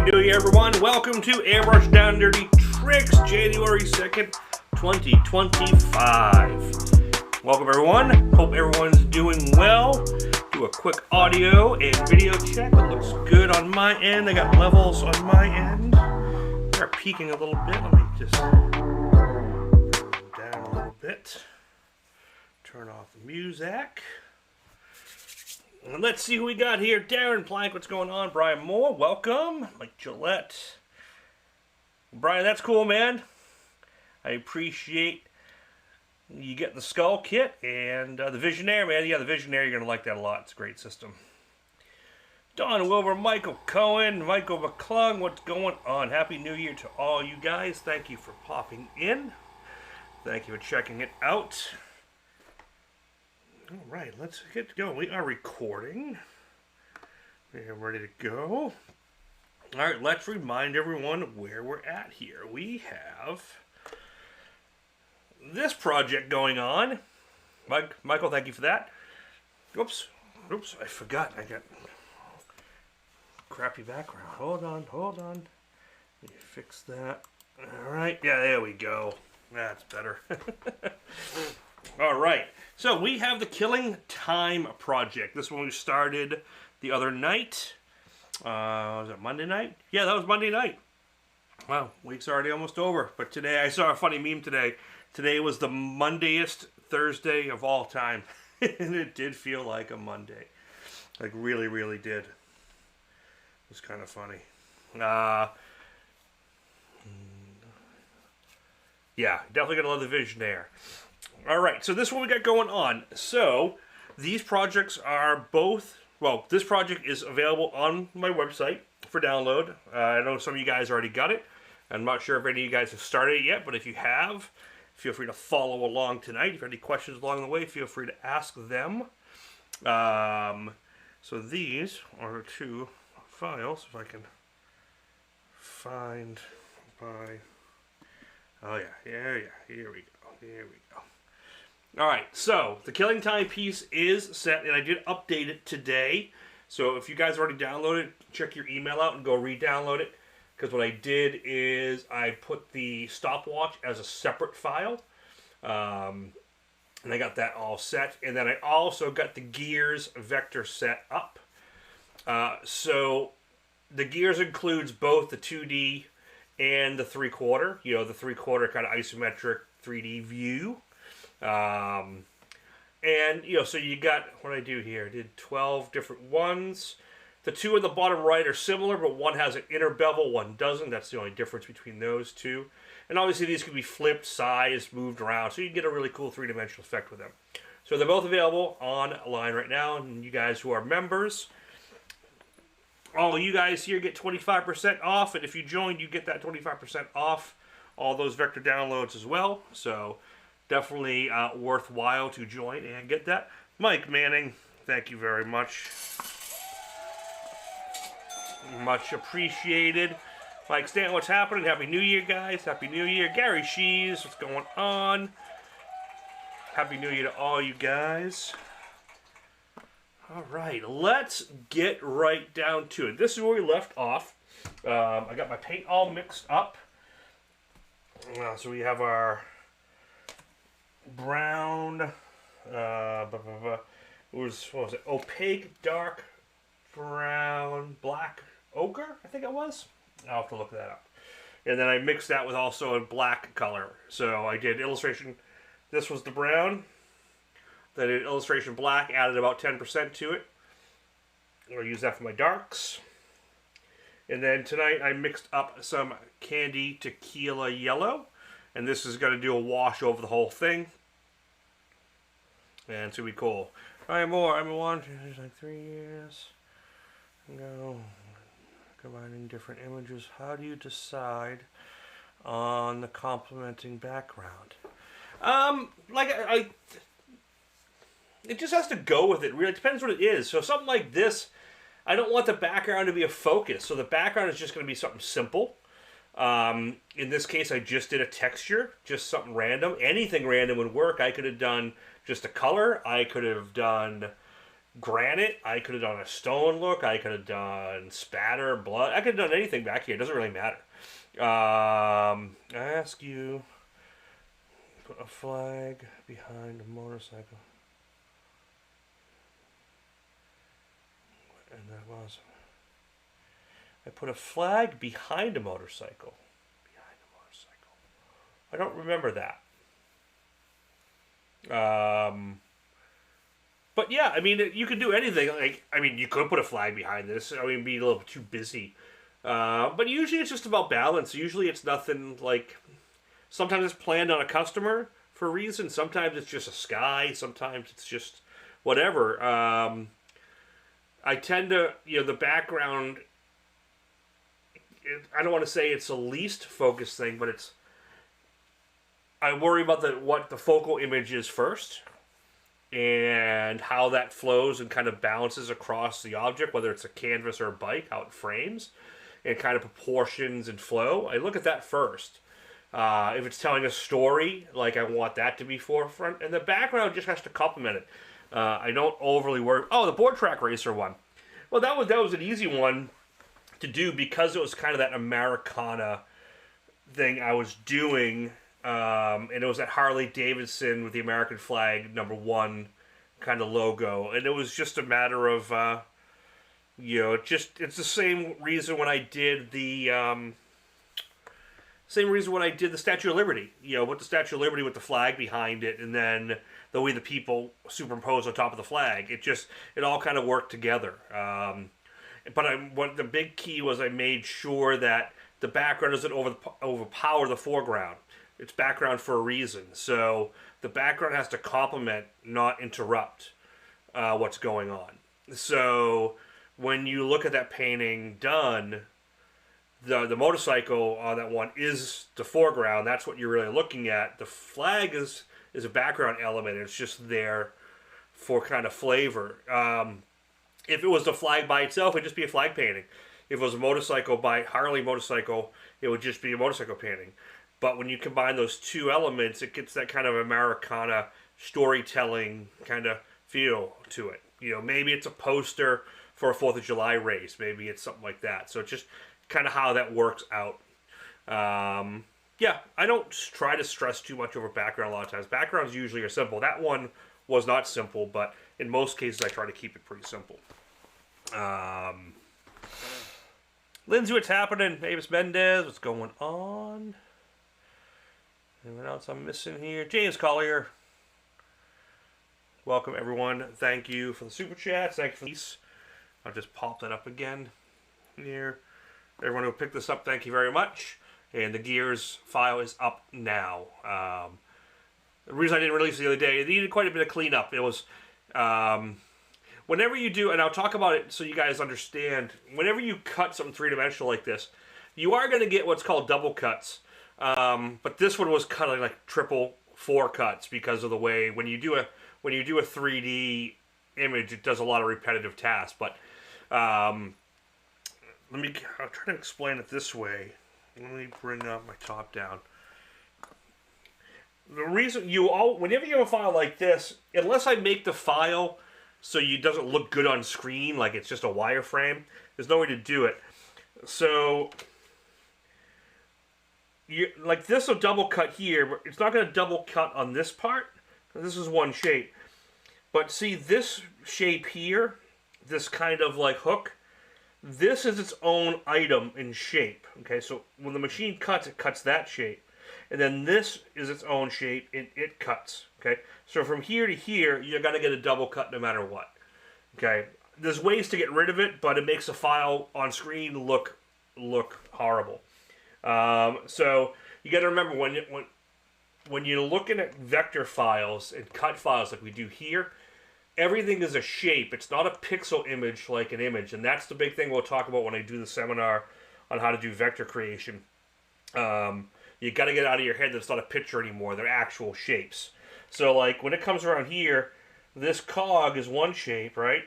Happy New Year, everyone. Welcome to Airbrush Down and Dirty Tricks, January 2nd, 2025. Welcome, everyone. Hope everyone's doing well. Do a quick audio and video check. It looks good on my end. I got levels on my end. They're peaking a little bit. Let me just turn down a little bit. Turn off the music. And let's see who we got here. Darren Plank, what's going on? Brian Moore, welcome. Mike Gillette. Brian, that's cool, man. I appreciate you getting the skull kit. And the Visionaire, man. Yeah, the Visionaire, you're going to like that a lot. It's a great system. Don Wilbur, Michael Cohen, Michael McClung, what's going on? Happy New Year to all you guys. Thank you for popping in. Thank you for checking it out. All right, let's get going. We are recording. We're ready to go. All right, let's remind everyone where we're at here. We have this project going on. Michael, thank you for that. Oops, I forgot. I got crappy background. Hold on. Let me fix that. All right, yeah, there we go. That's better. All right, so we have the Killing Time project. This one we started the other night. Was it Monday night? Yeah, that was Monday night. Wow, week's already almost over. But today, I saw a funny meme today. Today was the Mondayest Thursday of all time. And it did feel like a Monday. Like, really, really did. It was kind of funny. Yeah, definitely gonna love the Visionaire. Alright, so this is what we got going on. So, these projects are both, well, this project is available on my website for download. I know some of you guys already got it. I'm not sure if any of you guys have started it yet, but if you have, feel free to follow along tonight. If you have any questions along the way, feel free to ask them. So these are two files, if I can find my, oh yeah, here we go. Alright, so the Killing Time piece is set, and I did update it today. So if you guys already downloaded it, check your email out and go re-download it. Because what I did is I put the Stopwatch as a separate file. And I got that all set. And then I also got the gears vector set up. So the gears includes both the 2D and the 3/4. You know, the 3/4 kind of isometric 3D view. And, you know, so you got, what I do here, I did 12 different ones. The two in the bottom right are similar, but one has an inner bevel, one doesn't. That's the only difference between those two. And obviously these can be flipped, sized, moved around, so you can get a really cool three-dimensional effect with them. So they're both available online right now, and you guys who are members, all you guys here get 25% off, and if you join, you get that 25% off all those vector downloads as well. So definitely worthwhile to join and get that. Mike Manning, thank you very much. Much appreciated. Mike Stanton, what's happening? Happy New Year, guys. Happy New Year. Gary Shees, what's going on? Happy New Year to all you guys. All right, let's get right down to it. This is where we left off. I got my paint all mixed up. So we have our brown, what was it? Opaque, dark brown, black ochre, I think it was. I'll have to look that up. And then I mixed that with also a black color. So I did illustration. This was the brown. Then I did illustration black, added about 10% to it. I'll use that for my darks. And then tonight I mixed up some candy tequila yellow. And this is going to do a wash over the whole thing. And it's going to be cool. I'm one, like 3 years ago. Combining different images. How do you decide on the complementing background? It just has to go with it. Really, it depends what it is. So something like this, I don't want the background to be a focus. So the background is just going to be something simple. In this case, I just did a texture, just something random. Anything random would work. I could have done just a color. I could have done granite. I could have done a stone look. I could have done spatter, blood. I could have done anything back here. It doesn't really matter. I ask you, put a flag behind a motorcycle. And that was... I put a flag behind a motorcycle. Behind a motorcycle. I don't remember that. But yeah, I mean, you could do anything. Like, I mean, you could put a flag behind this. I mean, be a little too busy. But usually it's just about balance. Usually it's nothing like... Sometimes it's planned on a customer for a reason. Sometimes it's just a sky. Sometimes it's just whatever. I tend to, the background... I don't want to say it's the least focused thing, but it's... I worry about what the focal image is first, and how that flows and kind of balances across the object, whether it's a canvas or a bike, how it frames, and kind of proportions and flow. I look at that first. If it's telling a story, like I want that to be forefront, and the background just has to complement it. I don't overly worry. Oh, the board track racer one. Well, that was an easy one to do because it was kind of that Americana thing I was doing, and it was that Harley Davidson with the American flag #1 kind of logo, and it was just a matter of it's the same reason when I did the Statue of Liberty, with the Statue of Liberty with the flag behind it, and then the way the people superimpose on top of the flag. It all kind of worked together. But what the big key was, I made sure that the background doesn't overpower the foreground. It's background for a reason. So the background has to complement, not interrupt what's going on. So when you look at that painting done, the motorcycle on that one is the foreground. That's what you're really looking at. The flag is a background element. It's just there for kind of flavor. If it was the flag by itself, it'd just be a flag painting. If it was a motorcycle by Harley motorcycle, it would just be a motorcycle painting. But when you combine those two elements, it gets that kind of Americana storytelling kind of feel to it. Maybe it's a poster for a 4th of July race. Maybe it's something like that. So it's just kind of how that works out. Yeah, I don't try to stress too much over background a lot of times. Backgrounds usually are simple. That one was not simple, but in most cases I try to keep it pretty simple. Lindsay, what's happening? Avis Mendez, what's going on? Anyone else I'm missing here? James Collier. Welcome, everyone. Thank you for the super chats. Thank you for these. I'll just pop that up again here. Everyone who picked this up, thank you very much. And the Gears file is up now. The reason I didn't release it the other day, it needed quite a bit of cleanup. It was, whenever you do, and I'll talk about it so you guys understand, whenever you cut something three-dimensional like this, you are going to get what's called double cuts. But this one was kind of like triple 4 cuts because of the way, when you do a 3D image, it does a lot of repetitive tasks. But I'll try to explain it this way. Let me bring up my top down. The reason whenever you have a file like this, unless I make the file so it doesn't look good on screen, like it's just a wireframe, there's no way to do it. So, like this will double cut here, but it's not going to double cut on this part. This is one shape. But see this shape here, this kind of like hook, this is its own item in shape. Okay, so when the machine cuts, it cuts that shape. And then this is its own shape, and it cuts. Okay, so from here to here, you're going to get a double cut no matter what. Okay, there's ways to get rid of it, but it makes the file on screen look horrible. So you got to remember when you're looking at vector files and cut files like we do here, everything is a shape. It's not a pixel image like an image, and that's the big thing we'll talk about when I do the seminar on how to do vector creation. You got to get out of your head that it's not a picture anymore. They're actual shapes. So like when it comes around here, this cog is one shape, right?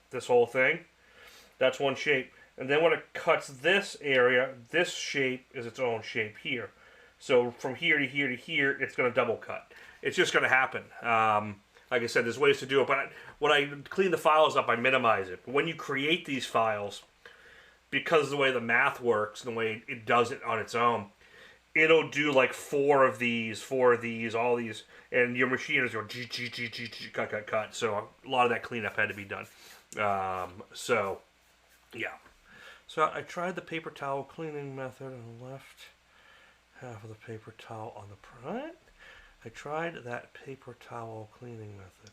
This whole thing, that's one shape. And then when it cuts this area, this shape is its own shape here. So from here to here to here, it's going to double cut. It's just going to happen. Like I said, there's ways to do it, but when I clean the files up, I minimize it. When you create these files, because of the way the math works and the way it does it on its own, it'll do like 4 of these, all these, and your machine is going cut. So a lot of that cleanup had to be done. So, yeah. So I tried the paper towel cleaning method on the left, half of the paper towel on the front. I tried that paper towel cleaning method.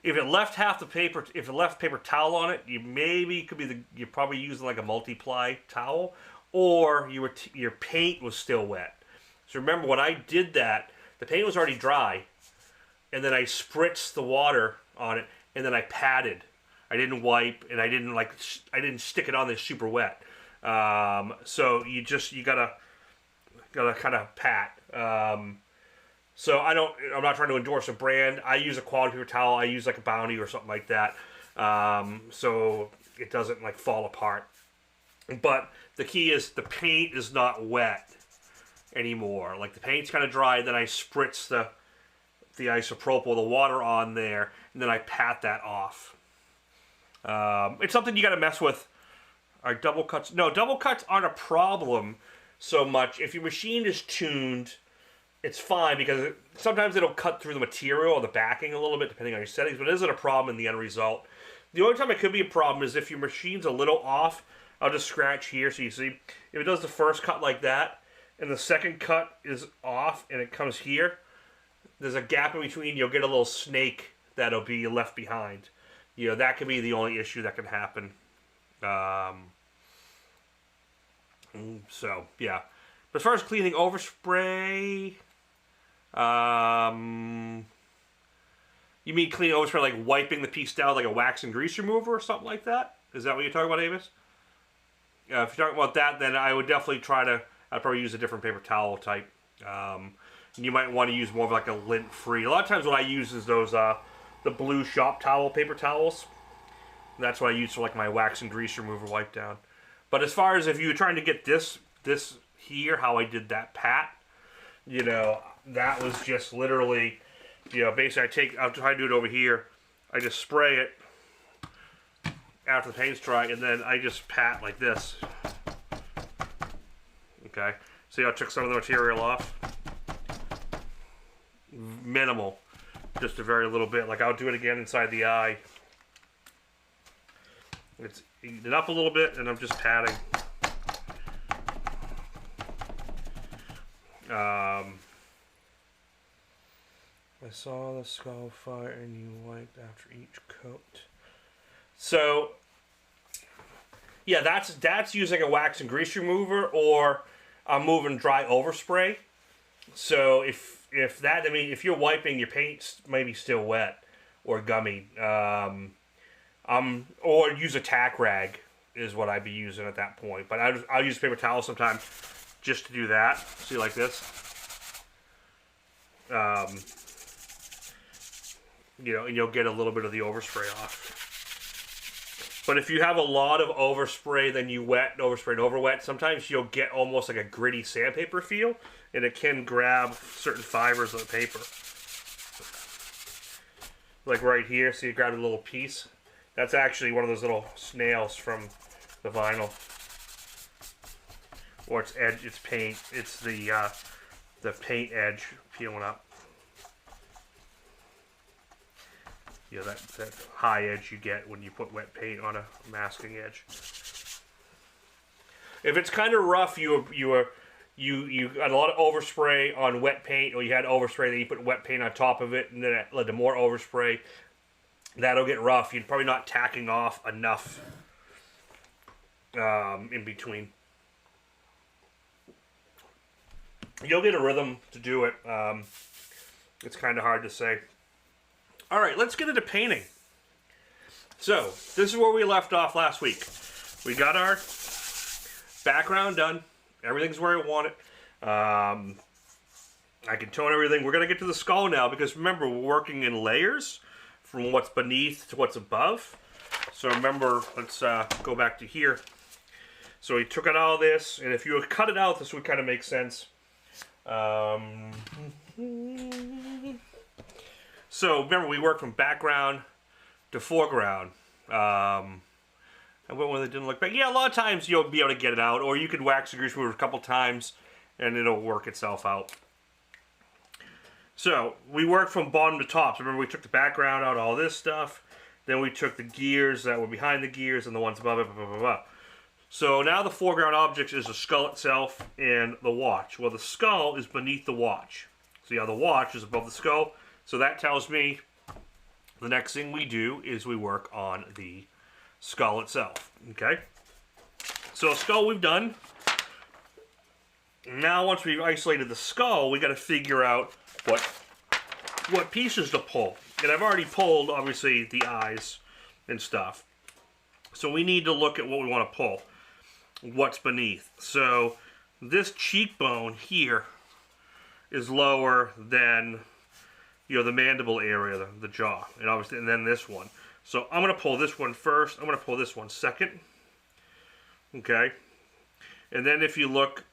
If it left half the paper, if it left paper towel on it, you're probably using like a multiply towel, or your paint was still wet. So remember when I did that, the paint was already dry, and then I spritzed the water on it, and then I patted. I didn't wipe, and I didn't stick it on there super wet. So you gotta kind of pat. So I'm not trying to endorse a brand. I use a quality paper towel. I use like a Bounty or something like that. So it doesn't like fall apart. But the key is the paint is not wet anymore. Like the paint's kind of dry, then I spritz the isopropyl, the water on there, and then I pat that off. It's something you got to mess with. Are double cuts? No, double cuts aren't a problem so much. If your machine is tuned, it's fine because sometimes it'll cut through the material or the backing a little bit depending on your settings, but it isn't a problem in the end result. The only time it could be a problem is if your machine's a little off. I'll just scratch here so you see. If it does the first cut like that, and the second cut is off and it comes here, there's a gap in between. You'll get a little snake that'll be left behind. You know, that could be the only issue that can happen. So, yeah. But as far as cleaning overspray, you mean cleaning overspray like wiping the piece down like a wax and grease remover or something like that? Is that what you're talking about, Avis? If you're talking about that, then I would definitely I'd probably use a different paper towel type. You might want to use more of like a lint-free. A lot of times what I use is those, the blue shop towel paper towels. That's what I use for like my wax and grease remover wipe down. But as far as if you're trying to get this here, how I did that pat, you know, that was just literally, you know, basically I'll try to do it over here. I just spray it after the paint's dry, and then I just pat like this. Okay, see how I took some of the material off? Minimal, just a very little bit. Like I'll do it again inside the eye. It's eating it up a little bit, and I'm just patting. I saw the skull fire and you wiped after each coat. So, yeah, that's using a wax and grease remover, or I'm moving dry overspray. So if that, I mean, if you're wiping, your paint's maybe still wet or gummy. Or use a tack rag is what I'd be using at that point. But I'll use paper towel sometimes just to do that. See, like this. You know, and you'll get a little bit of the overspray off. But if you have a lot of overspray, then you wet, overspray, and overwet, sometimes you'll get almost like a gritty sandpaper feel, and it can grab certain fibers of the paper. Like right here, so you grab a little piece. That's actually one of those little snails from the vinyl. Or it's edge, it's paint. It's the paint edge peeling up. You know, that high edge you get when you put wet paint on a masking edge. If it's kind of rough, you got a lot of overspray on wet paint, or you had overspray, then you put wet paint on top of it, and then it led to more overspray. That'll get rough. You're probably not tacking off enough in between. You'll get a rhythm to do it. It's kind of hard to say. All right, let's get into painting. So, this is where we left off last week. We got our background done. Everything's where I want it. I can tone everything. We're going to get to the skull now because remember, we're working in layers from what's beneath to what's above. So remember, let's go back to here. So we took out all this, and if you would cut it out, this would kind of make sense. So remember, we worked from background to foreground. And when they didn't look back, yeah, a lot of times you'll be able to get it out, or you could wax and grease it a couple times, and it'll work itself out. So we worked from bottom to top. So remember, we took the background out, all this stuff. Then we took the gears that were behind the gears and the ones above it. Blah, blah, blah, blah. So now the foreground object is the skull itself and the watch. Well, the skull is beneath the watch. So yeah, the watch is above the skull. So that tells me the next thing we do is we work on the skull itself. Okay? So skull we've done. Now once we've isolated the skull, we got to figure out what pieces to pull. And I've already pulled, obviously, the eyes and stuff. So we need to look at what we want to pull. What's beneath. So this cheekbone here is lower than, you know, the mandible area, the jaw, and obviously, and then this one. So I'm going to pull this one first. I'm going to pull this one second. Okay. And then if you look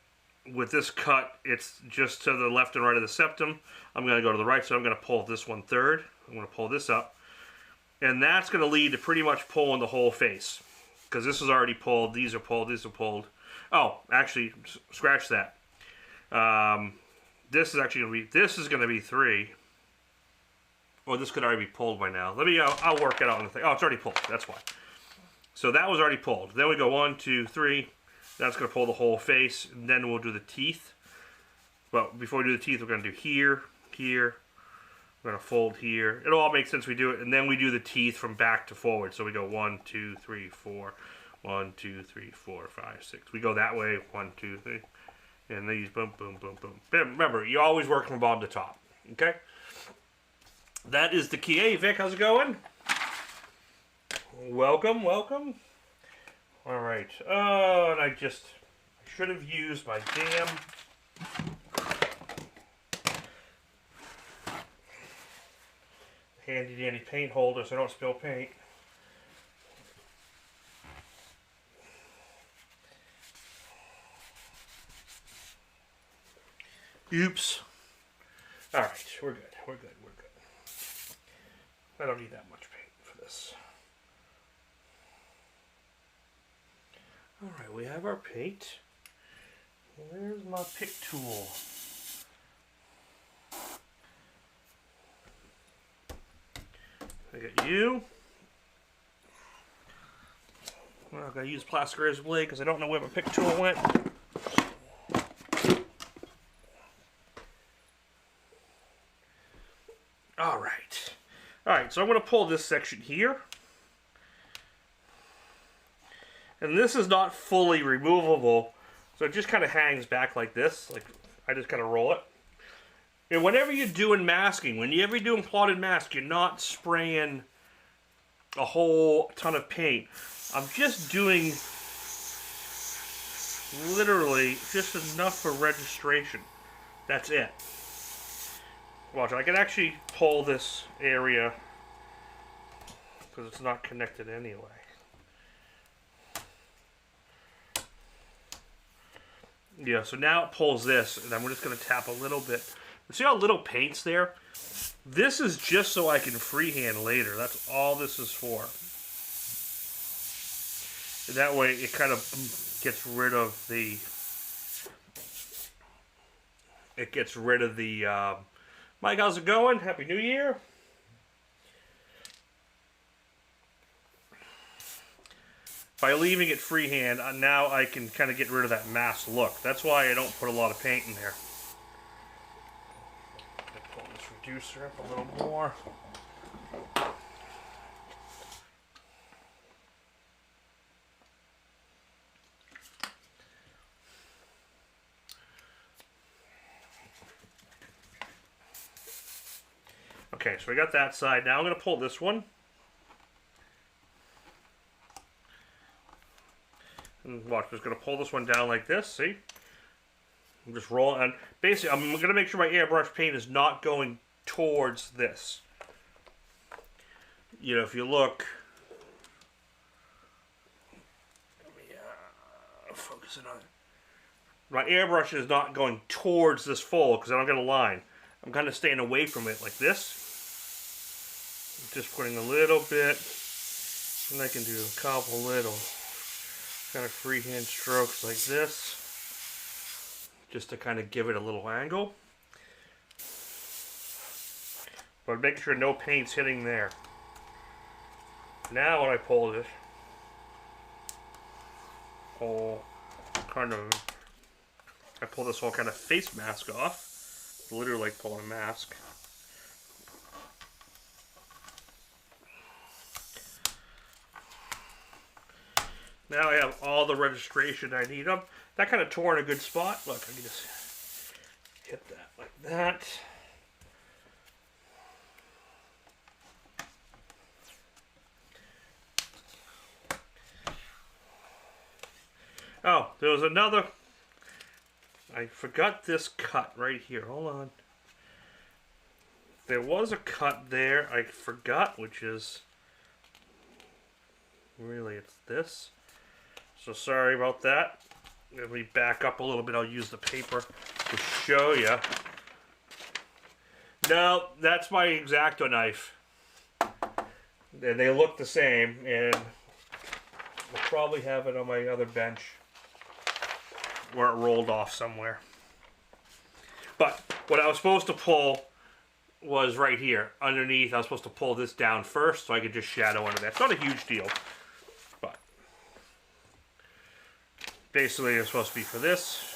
with this cut, it's just to the left and right of the septum. I'm going to go to the right, so I'm going to pull this one third. I'm going to pull this up. And that's going to lead to pretty much pulling the whole face. Because this is already pulled, these are pulled, these are pulled. Oh, actually, scratch that. This is actually going to be, this is going to be 3. Or this could already be pulled by now. Let me, I'll work it out on the thing. Oh, it's already pulled, that's why. So that was already pulled. Then we go 1, 2, 3. That's going to pull the whole face. And then we'll do the teeth. But before we do the teeth, we're going to do here, here. We're going to fold here. It'll all make sense we do it. And then we do the teeth from back to forward. So we go 1, 2, 3, 4. 1, 2, 3, 4, 5, 6. We go that way. 1, 2, 3. And these boom, boom, boom, boom. Remember, you always work from bottom to top. Okay? That is the key. Hey, Vic, how's it going? Welcome, welcome. All right. Oh, and I should have used my damn... handy dandy paint holder so I don't spill paint. Oops. Alright, we're good, we're good, we're good. I don't need that much paint for this. Alright, we have our paint. Where's my pick tool? I got you. Well, I'm going to use plastic razor blade because I don't know where my pick tool went. Alright. Alright, so I'm going to pull this section here. And this is not fully removable, so it just kind of hangs back like this. Like I just kind of roll it. And whenever you're doing masking, whenever you're doing plotted mask, you're not spraying a whole ton of paint. I'm just doing literally just enough for registration. That's it. Watch, I can actually pull this area because it's not connected anyway. Yeah, so now it pulls this, and I'm just going to tap a little bit. See how little paint's there? This is just so I can freehand later. That's all this is for. And that way it kind of gets rid of the... It gets rid of the... Mike, how's it going? Happy New Year. By leaving it freehand, now I can kind of get rid of that masked look. That's why I don't put a lot of paint in there. Pull this reducer up a little more. Okay, so we got that side. Now I'm going to pull this one. And watch, I'm just going to pull this one down like this, see? I'm just rolling, and basically I'm going to make sure my airbrush paint is not going towards this. You know, if you look, let me focus it on it. My airbrush is not going towards this fold because I don't get a line. I'm kind of staying away from it like this. Just putting a little bit, and I can do a couple little kind of freehand strokes like this, just to kind of give it a little angle. But make sure no paint's hitting there. Now when I pull this, I pull this whole kind of face mask off. It's literally like pulling a mask. Now I have all the registration I need. That kind of tore in a good spot. Look, I can just hit that like that. Oh, there was another. I forgot this cut right here. Hold on. There was a cut there I forgot, which is really, it's this. So sorry about that. Let me back up a little bit. I'll use the paper to show you. No, that's my X-Acto knife. They look the same, and I'll probably have it on my other bench where it rolled off somewhere. But what I was supposed to pull was right here underneath. I was supposed to pull this down first so I could just shadow under that. It's not a huge deal, but basically it's supposed to be for this.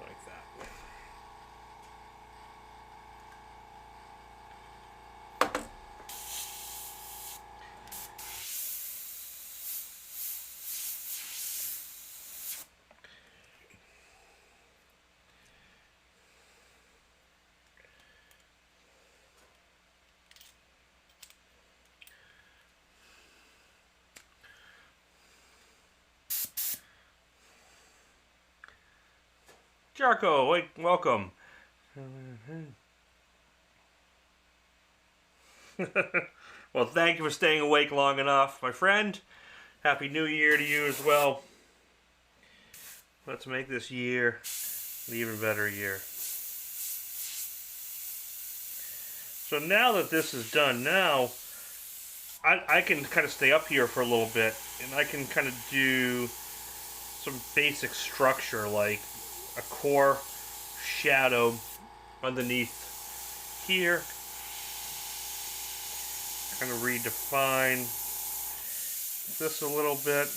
Like that. Jarko, wait, welcome. Well, thank you for staying awake long enough, my friend. Happy New Year to you as well. Let's make this year an even better year. So now that this is done, now I can kind of stay up here for a little bit, and I can kind of do some basic structure like a core shadow underneath here. Kind of redefine this a little bit,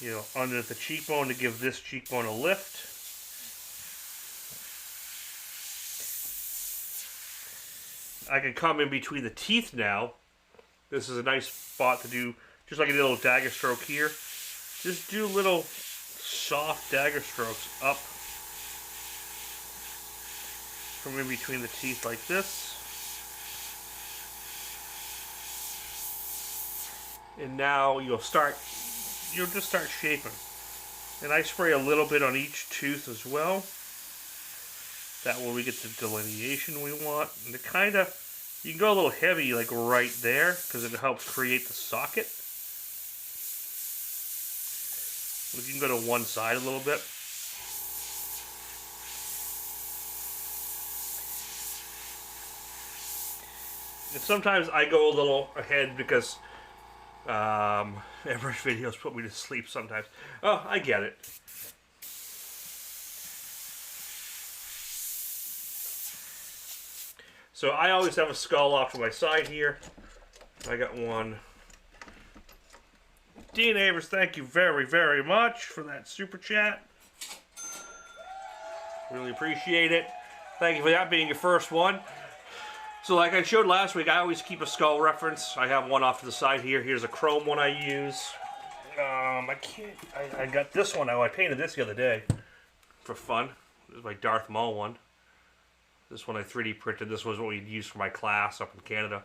you know, under the cheekbone to give this cheekbone a lift. I can come in between the teeth now. This is a nice spot to do, just like a little dagger stroke here. Just do little soft dagger strokes up from in between the teeth like this. And now you'll just start shaping. And I spray a little bit on each tooth as well. That way we get the delineation we want. And to kind of, you can go a little heavy like right there because it helps create the socket. You can go to one side a little bit. And sometimes I go a little ahead because Airbrush videos put me to sleep sometimes. Oh, I get it. So I always have a skull off to my side here. I got one. Dean Avers, thank you very, very much for that super chat. Really appreciate it. Thank you for that being your first one. So like I showed last week, I always keep a skull reference. I have one off to the side here. Here's a chrome one I use. I got this one. I painted this the other day for fun. This is my Darth Maul one. This one I 3D printed. This was what we used for my class up in Canada.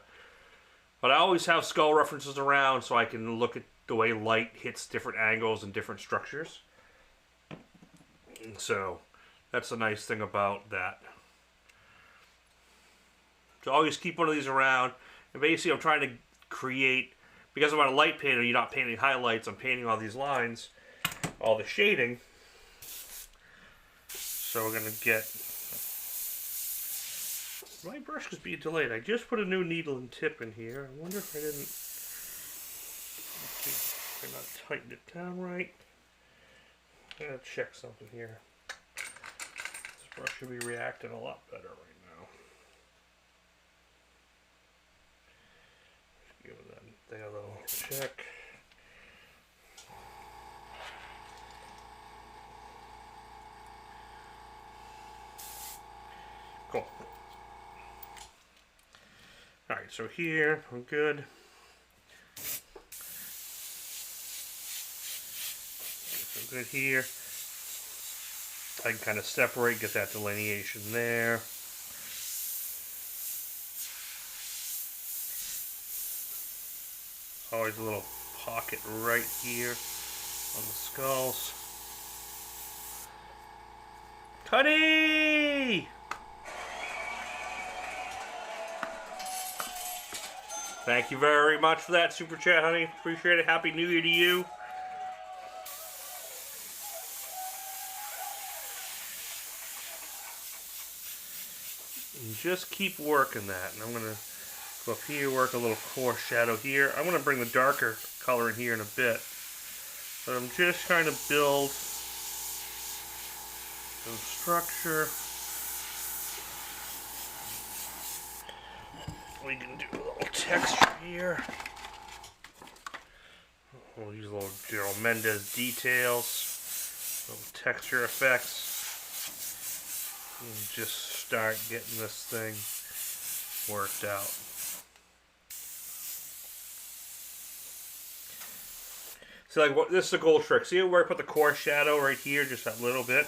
But I always have skull references around so I can look at the way light hits different angles and different structures. And so that's the nice thing about that. So always keep one of these around. And basically I'm trying to create, because I'm on a light painter, you're not painting highlights, I'm painting all these lines, all the shading. So we're going to get, my brush is being delayed. I just put a new needle and tip in here. I wonder if I didn't, if I not tightened it down right. I gotta check something here. This brush should be reacting a lot better right now. Just give that thing a little check. Cool. Alright, so here, we're good. So good here. I can kind of separate, get that delineation there. Always a little pocket right here on the skulls. Cuddy! Thank you very much for that super chat, honey. Appreciate it. Happy New Year to you. And just keep working that. And I'm going to go up here, work a little coarse shadow here. I'm going to bring the darker color in here in a bit. But I'm just trying to build some structure. We can do a little texture here. We'll use a little Gerald Mendez details, little texture effects. And just start getting this thing worked out. See, like this is a gold trick. See where I put the coarse shadow right here, just that little bit.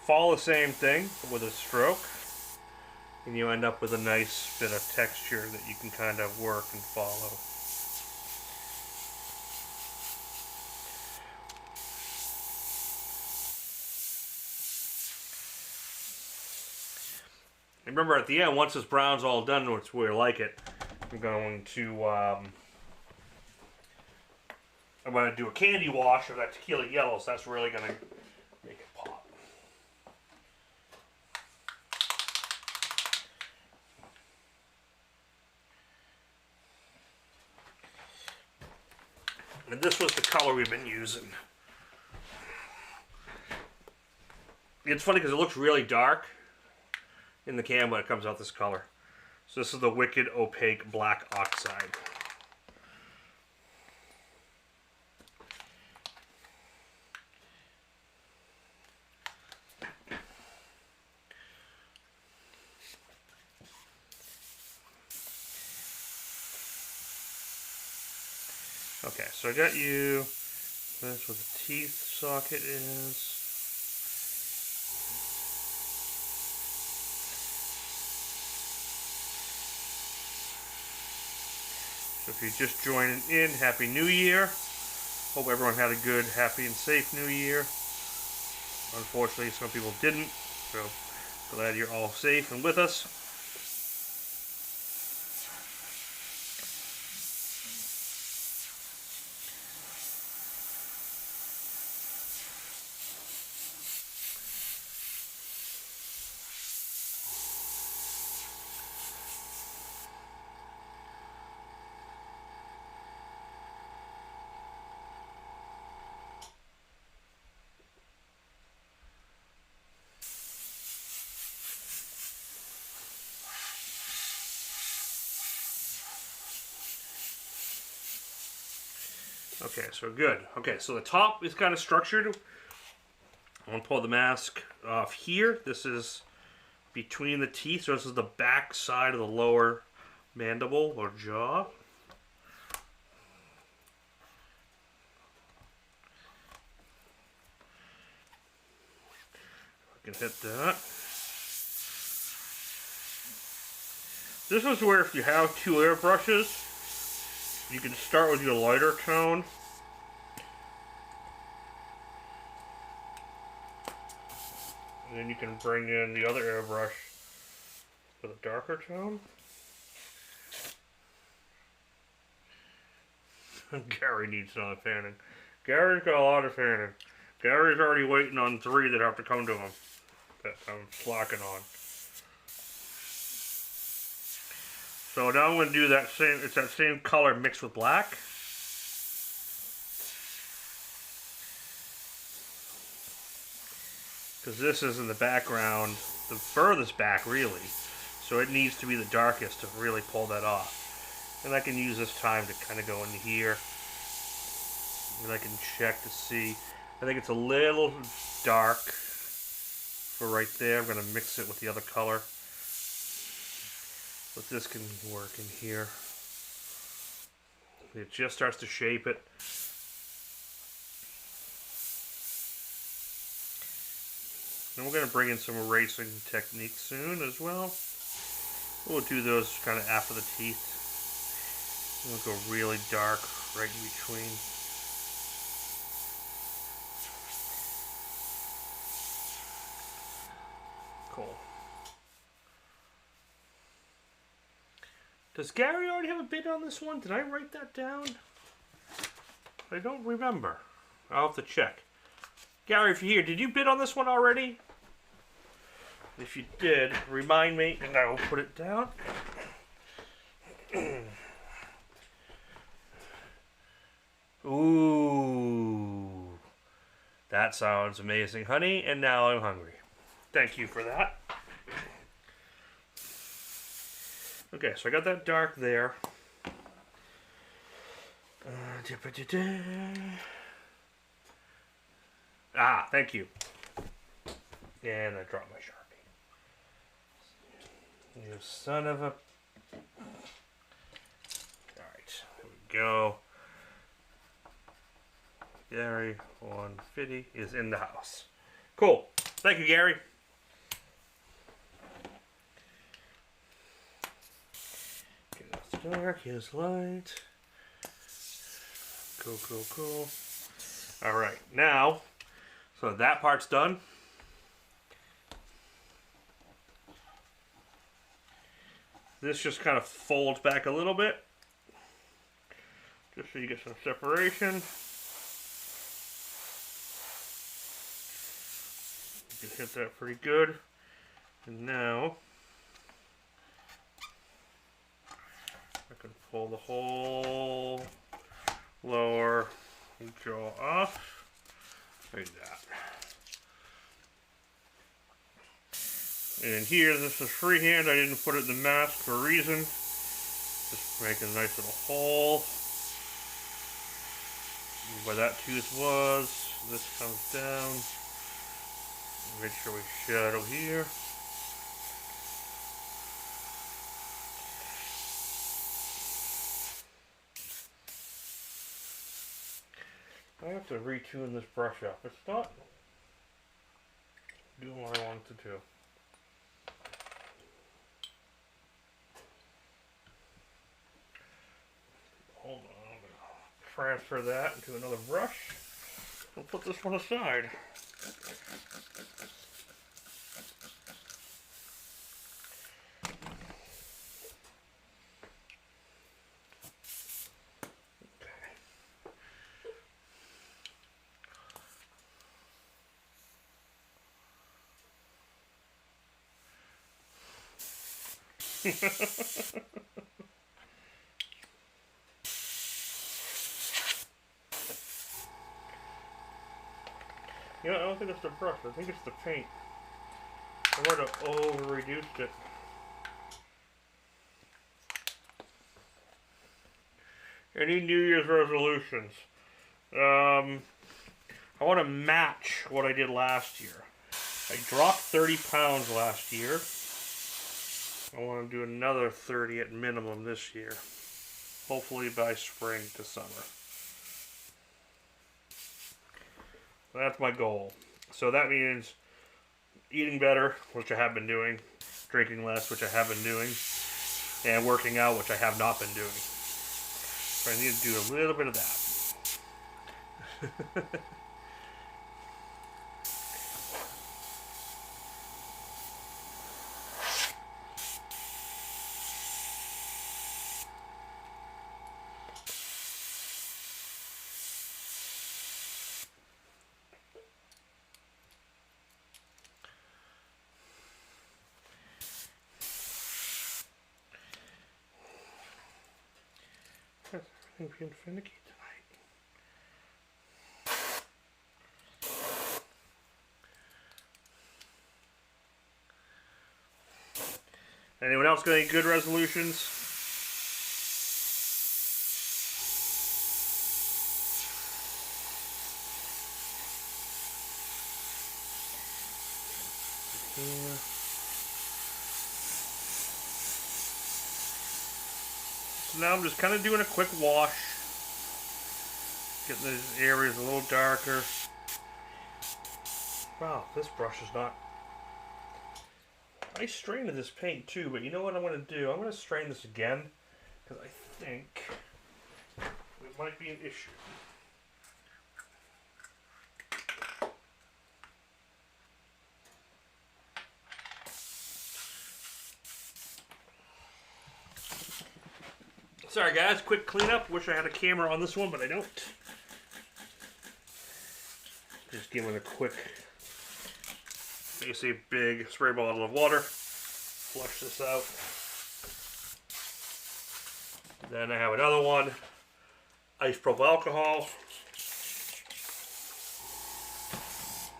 Follow the same thing but with a stroke, and you end up with a nice bit of texture that you can kind of work and follow. Remember at the end, once this brown's all done, which we like it, I'm going to do a candy wash of that tequila yellow, so that's really going to make it pop. And this was the color we've been using. It's funny because it looks really dark in the can, but it comes out this color. So this is the Wicked Opaque Black Oxide. Okay, so I got you. That's what the teeth socket is. So if you're just joining in, Happy New Year. Hope everyone had a good, happy, and safe New Year. Unfortunately, some people didn't. So glad you're all safe and with us. Okay, so good. Okay, so the top is kind of structured. I'm going to pull the mask off here. This is between the teeth, so this is the back side of the lower mandible or jaw. I can hit that. This is where if you have two airbrushes, you can start with your lighter tone. And then you can bring in the other airbrush with a darker tone. Gary needs another fanning. Gary's got a lot of fanning. Gary's already waiting on 3 that have to come to him that I'm slacking on. So now I'm going to do that same, it's that same color mixed with black. Because this is in the background, the furthest back really. So it needs to be the darkest to really pull that off. And I can use this time to kind of go into here. And I can check to see. I think it's a little dark for right there. I'm going to mix it with the other color. But this can work in here. It just starts to shape it. And we're going to bring in some erasing techniques soon as well. We'll do those kind of after the teeth. We'll go really dark right in between. Cool. Does Gary already have a bid on this one? Did I write that down? I don't remember. I'll have to check. Gary, if you're here, did you bid on this one already? If you did, remind me and I will put it down. Ooh. That sounds amazing, honey, and now I'm hungry. Thank you for that. Okay, so I got that dark there. Ah, thank you. And I dropped my Sharpie. You son of a... Alright, here we go. Gary 150 is in the house. Cool. Thank you, Gary. Here's dark, here's light. Cool, cool, cool. Alright, now, so that part's done. This just kind of folds back a little bit, just so you get some separation. You can hit that pretty good. And now, I can pull the whole lower jaw off, like that. And here, this is freehand. I didn't put it in the mask for a reason. Just make a nice little hole. Where that tooth was, this comes down. Make sure we shadow here. I have to retune this brush up. It's not doing what I want it to do. Hold on, I'm going to transfer that into another brush. We'll put this one aside. You know, I don't think it's the brush, I think it's the paint. I might have over-reduced it. Any New Year's resolutions? I want to match what I did last year. I dropped 30 pounds last year. I want to do another 30 at minimum this year. Hopefully by spring to summer. That's my goal. So that means eating better, which I have been doing, drinking less, which I have been doing, and working out, which I have not been doing. So I need to do a little bit of that. I'm being finicky tonight. Anyone else got any good resolutions? Yeah. So now I'm just kind of doing a quick wash, getting these areas a little darker. Wow, this brush is not... I strained this paint too, but you know what I'm going to do? I'm going to strain this again, because I think it might be an issue. Sorry guys, quick cleanup. Wish I had a camera on this one, but I don't. Just give it a quick, basically big spray bottle of water. Flush this out. Then I have another one, isopropyl alcohol.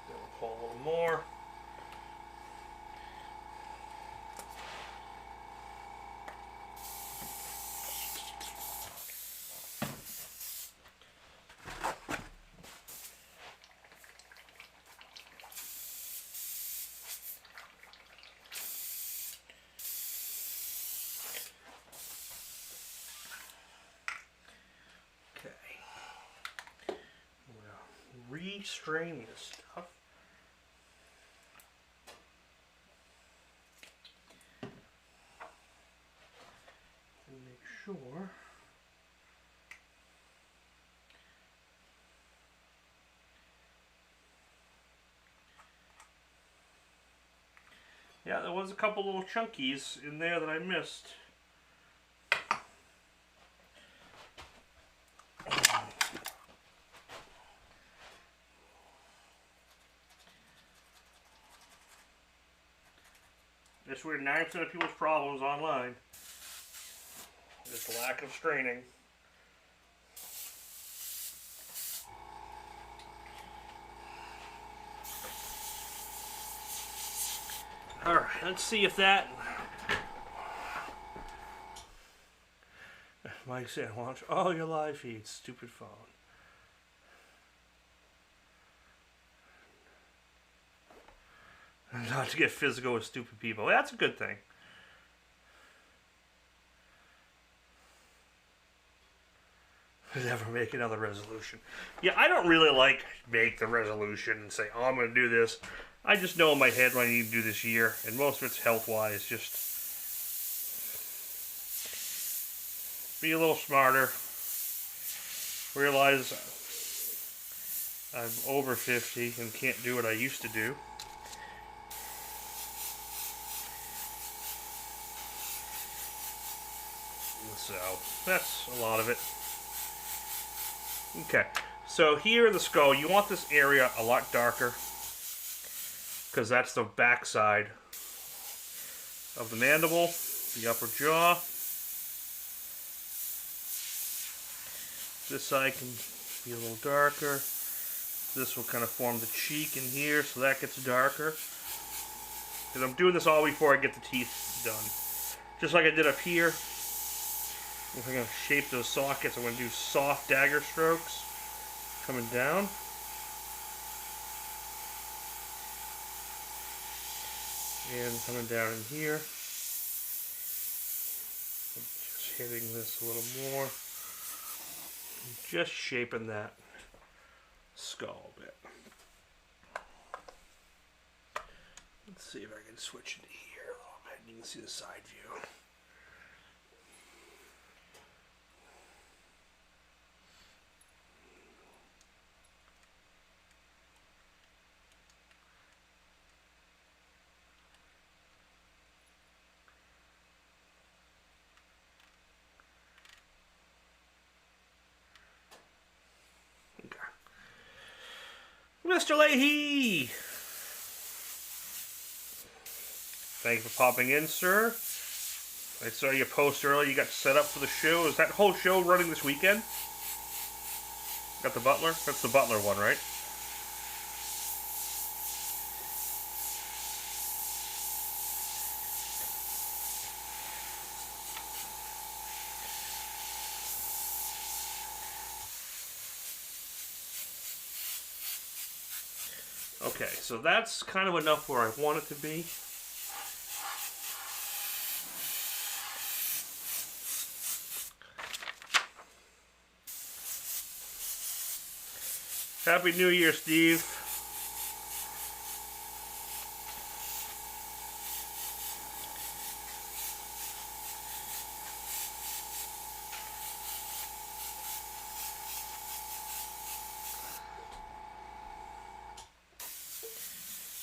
Then we'll pour a little more. Re-strain this stuff. And make sure yeah, there was a couple little chunkies in there that I missed. That's where 9% of people's problems online is the lack of straining. Alright, let's see if that... Mike said, watch all your live feeds, stupid phone. Not to get physical with stupid people. That's a good thing. Never make another resolution. Yeah, I don't really like make the resolution and say, oh, I'm going to do this. I just know in my head what I need to do this year. And most of it's health-wise. Just be a little smarter. Realize I'm over 50 and can't do what I used to do. So, that's a lot of it. Okay, so here in the skull, you want this area a lot darker because that's the back side of the mandible, the upper jaw. This side can be a little darker. This will kind of form the cheek in here, so that gets darker. And I'm doing this all before I get the teeth done. Just like I did up here. If I'm going to shape those sockets, I'm going to do soft dagger strokes coming down. And coming down in here. Just hitting this a little more. Just shaping that skull a bit. Let's see if I can switch into here a little bit. You can see the side view. Mr. Leahy! Thank you for popping in, sir. I saw your post earlier. You got set up for the show. Is that whole show running this weekend? Got the Butler? That's the Butler one, right? Okay, so that's kind of enough where I want it to be. Happy New Year, Steve.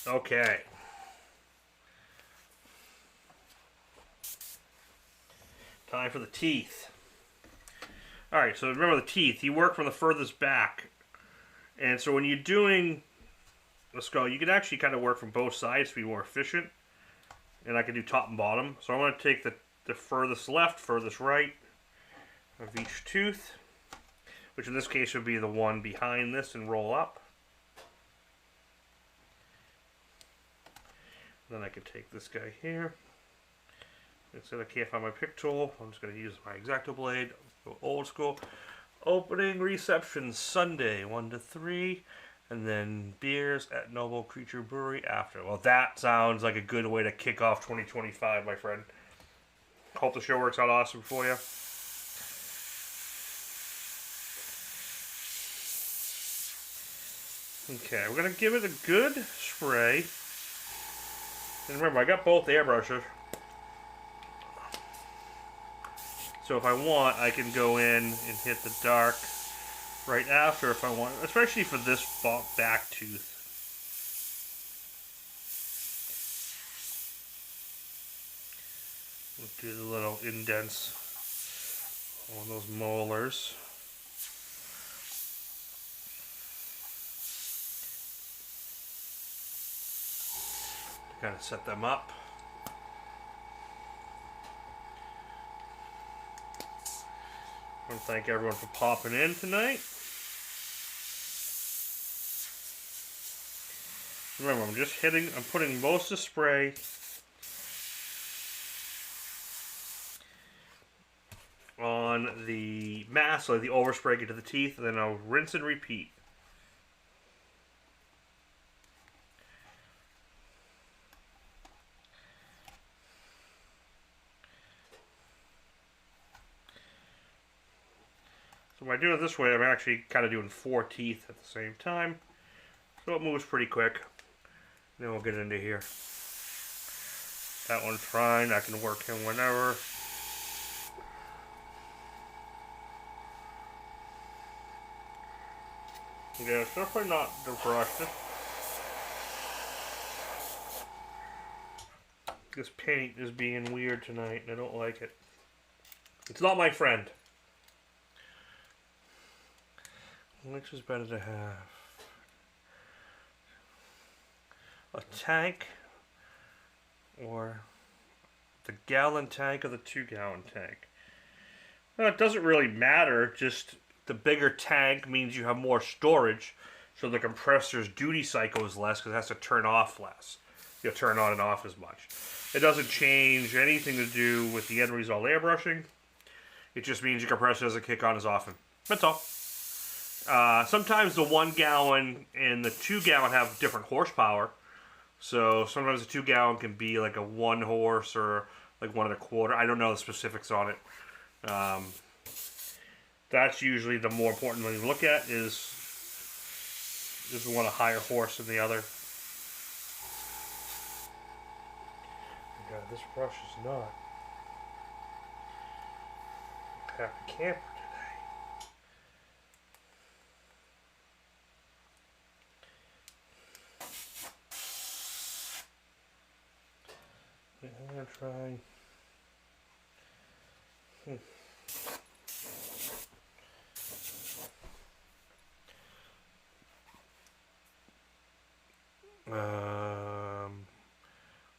Okay. Time for the teeth. Alright, so remember the teeth. You work from the furthest back. And so when you're doing the skull, you can actually kind of work from both sides to be more efficient. And I can do top and bottom. So I'm going to take the furthest left, furthest right of each tooth, which in this case would be the one behind this, and roll up. Then I can take this guy here. Instead I can't find my pick tool, I'm just going to use my X-Acto blade. Go old school. Opening reception Sunday 1 to 3, and then beers at Noble Creature Brewery after. Well, that sounds like a good way to kick off 2025, my friend. Hope the show works out awesome for you. Okay, we're going to give it a good spray. And remember, I got both airbrushes. So if I want, I can go in and hit the dark right after if I want, especially for this back tooth. We'll do the little indents on those molars. To kind of set them up. I want to thank everyone for popping in tonight. Remember, I'm putting most of the spray on the mask, so the overspray into the teeth, and then I'll rinse and repeat. So by doing it this way, I'm actually kind of doing 4 teeth at the same time. So it moves pretty quick. Then we'll get into here. That one's fine. I can work him whenever. Yeah, it's definitely not the brush. This paint is being weird tonight, and I don't like it. It's not my friend. Which is better to have? A tank, or the gallon tank, or the 2-gallon tank? Well, it doesn't really matter, just the bigger tank means you have more storage, so the compressor's duty cycle is less because it has to turn off less. You'll turn on and off as much. It doesn't change anything to do with the end result airbrushing. It just means your compressor doesn't kick on as often. That's all. Sometimes the 1-gallon and the 2-gallon have different horsepower. So sometimes the 2-gallon can be like a 1 horse or like 1 1/4. I don't know the specifics on it. That's usually the more important thing to look at is one a higher horse than the other. God, this brush is not happy camper today. I'm going to try.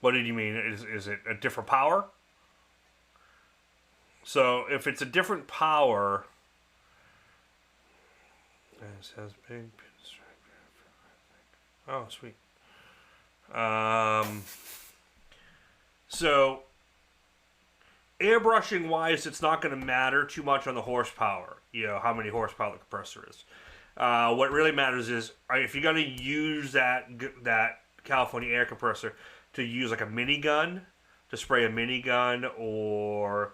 What did you mean? Is it a different power? So if it's a different power, it says big. Oh, sweet. So airbrushing wise, it's not going to matter too much on the horsepower. You know how many horsepower the compressor is. What really matters is if you're going to use that California air compressor to use like a minigun, to spray a minigun or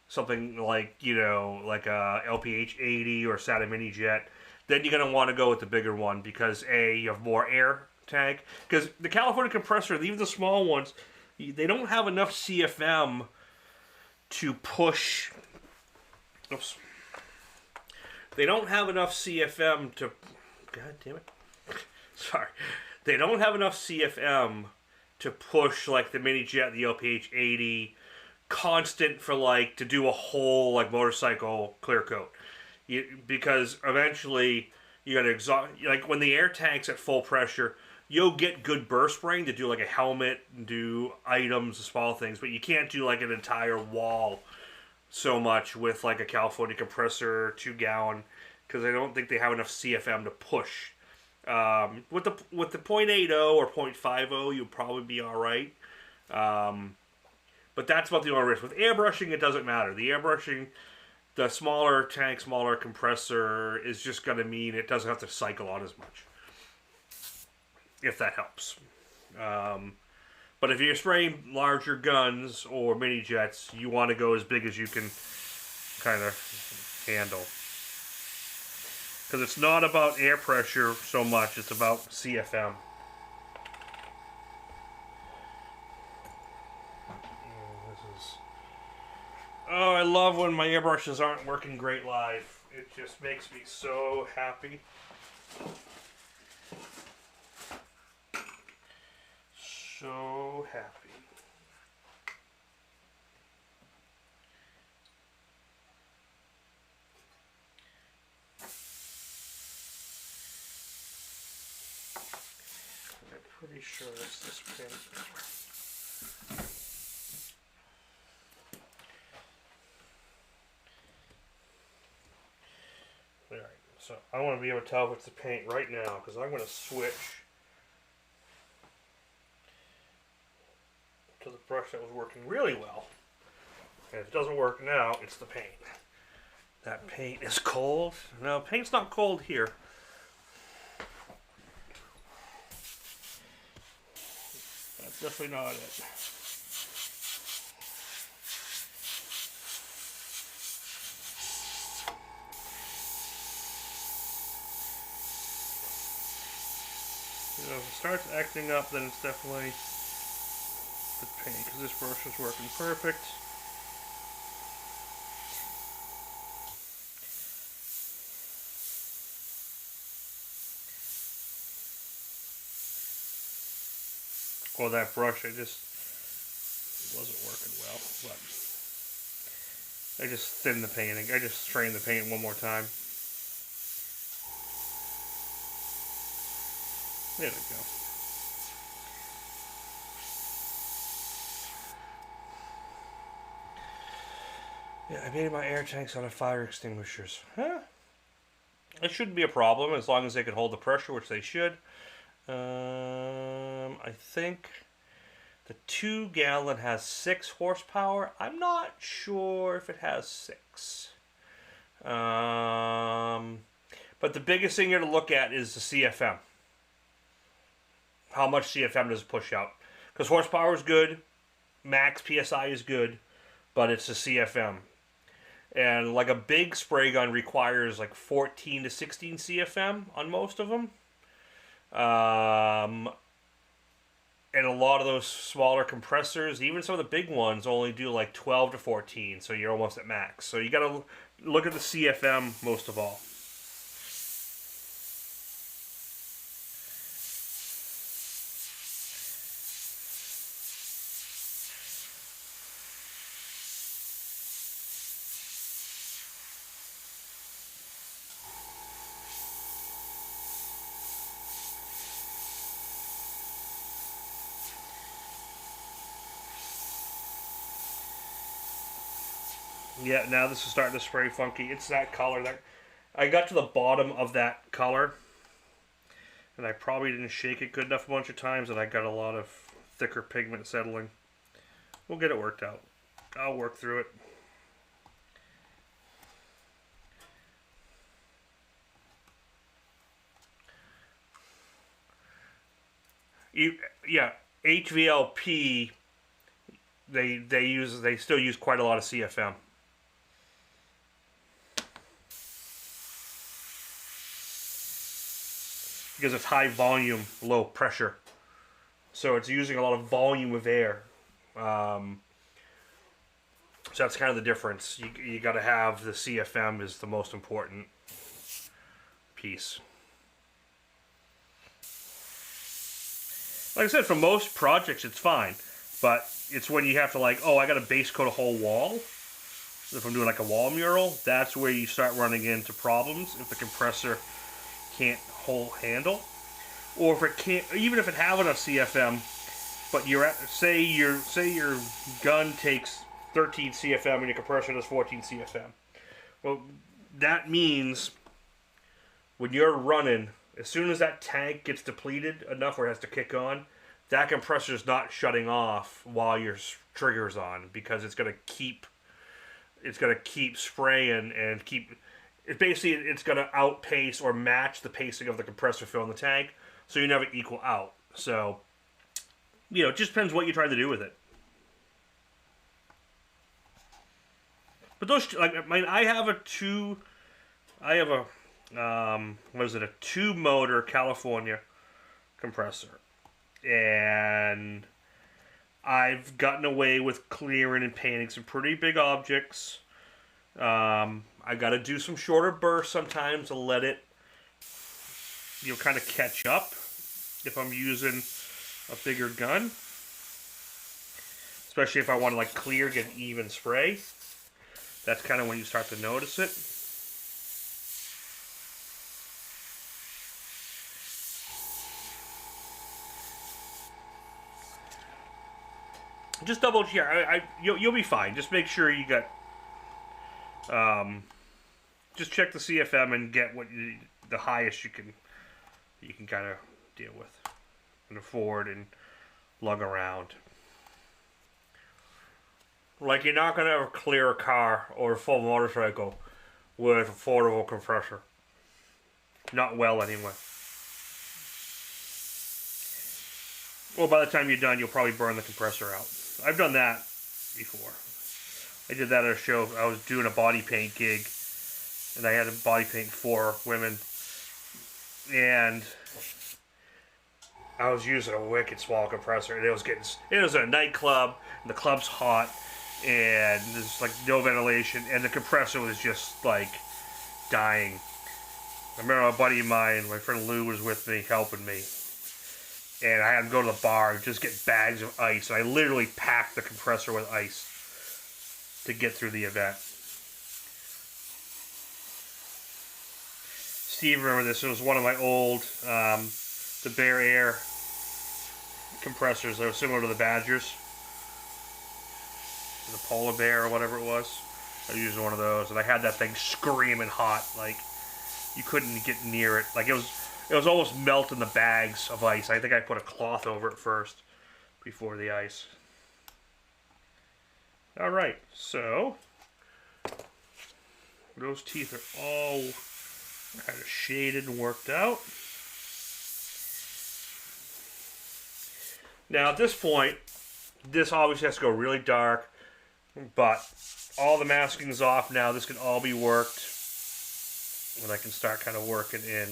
something like, you know, like a LPH 80 or Sata Mini Jet, then you're going to want to go with the bigger one because A, you have more air tank. Because the California compressor, even the small ones, they don't have enough CFM to push. Oops. They don't have enough CFM to. God damn it. Sorry. They don't have enough CFM to push like the Mini Jet, the LPH 80, constant for like to do a whole like motorcycle clear coat. Because eventually you're gonna exhaust. Like when the air tank's at full pressure, you'll get good burst spraying to do like a helmet and do items, small things, but you can't do like an entire wall so much with like a California compressor 2-gallon because I don't think they have enough CFM to push. With the 0.80 or 0.50, you'll probably be all right. But that's about the only risk. With airbrushing, it doesn't matter. The airbrushing, the smaller tank, smaller compressor is just going to mean it doesn't have to cycle on as much. If that helps. But if you're spraying larger guns or mini jets, you want to go as big as you can kind of handle. Because it's not about air pressure so much, it's about CFM. Oh, I love when my airbrushes aren't working great live. It just makes me so happy. So happy. I'm pretty sure it's this pin. Alright, so I want to be able to tell if it's the paint right now because I'm going to switch to the brush that was working really well. And if it doesn't work now, it's the paint. That paint is cold. No, paint's not cold here. That's definitely not it. You know, if it starts acting up, then it's definitely the paint, because this brush is working perfect. Well, that brush, it wasn't working well, but I just thinned the painting. I just strained the paint one more time. There we go. Yeah, I made my air tanks out of fire extinguishers. Huh? It shouldn't be a problem as long as they can hold the pressure, which they should. I think the 2-gallon has 6 horsepower. I'm not sure if it has 6. But the biggest thing you're to look at is the CFM. How much CFM does it push out? Because horsepower is good, max PSI is good, but it's the CFM. And like a big spray gun requires like 14 to 16 CFM on most of them. And a lot of those smaller compressors, even some of the big ones, only do like 12 to 14, so you're almost at max. So you got to look at the CFM most of all. Yeah, now this is starting to spray funky. It's that color. That I got to the bottom of that color, and I probably didn't shake it good enough a bunch of times, and I got a lot of thicker pigment settling. We'll get it worked out. I'll work through it. Yeah, HVLP. They still use quite a lot of CFM. Because it's high volume, low pressure. So it's using a lot of volume of air. So that's kind of the difference. You got to have the CFM is the most important piece. Like I said, for most projects it's fine. But it's when you have to like, oh, I got to base coat a whole wall. If I'm doing like a wall mural, that's where you start running into problems if the compressor can't handle, or if it can't, even if it have enough CFM, but you're at, say your gun takes 13 CFM and your compressor does 14 CFM. Well, that means when you're running, as soon as that tank gets depleted enough where it has to kick on, that compressor is not shutting off while your trigger's on, because it's gonna keep spraying and keep. It's going to outpace or match the pacing of the compressor fill in the tank, so you never equal out. So, it just depends what you're trying to do with it. But those, I have a 2-motor California compressor, and I've gotten away with clearing and painting some pretty big objects. I got to do some shorter bursts sometimes to let it, kind of catch up if I'm using a bigger gun. Especially if I want to clear, get even spray. That's kind of when you start to notice it. Just double check. You'll be fine. Just make sure you got. Just check the CFM and get the highest you can kind of deal with and afford and lug around. Like, you're not gonna ever clear a car or a full motorcycle with a 4-volt compressor. Not well, anyway. Well, by the time you're done, you'll probably burn the compressor out. I've done that before. I did that at a show. I was doing a body paint gig, and I had to body paint 4 women, and I was using a wicked small compressor, and it was a nightclub, and the club's hot, and there's no ventilation, and the compressor was just dying. I remember a buddy of mine, my friend Lou, was with me, helping me, and I had to go to the bar and just get bags of ice, and I literally packed the compressor with ice to get through the event. Steve, remember this? It was one of my old the Bear Air compressors. They were similar to the Badgers, the Polar Bear or whatever it was. I was using one of those, and I had that thing screaming hot, you couldn't get near it. It was almost melting the bags of ice. I think I put a cloth over it first before the ice. Alright, so those teeth are all kind of shaded and worked out. Now at this point, this obviously has to go really dark, but all the masking is off now. This can all be worked, and I can start kind of working in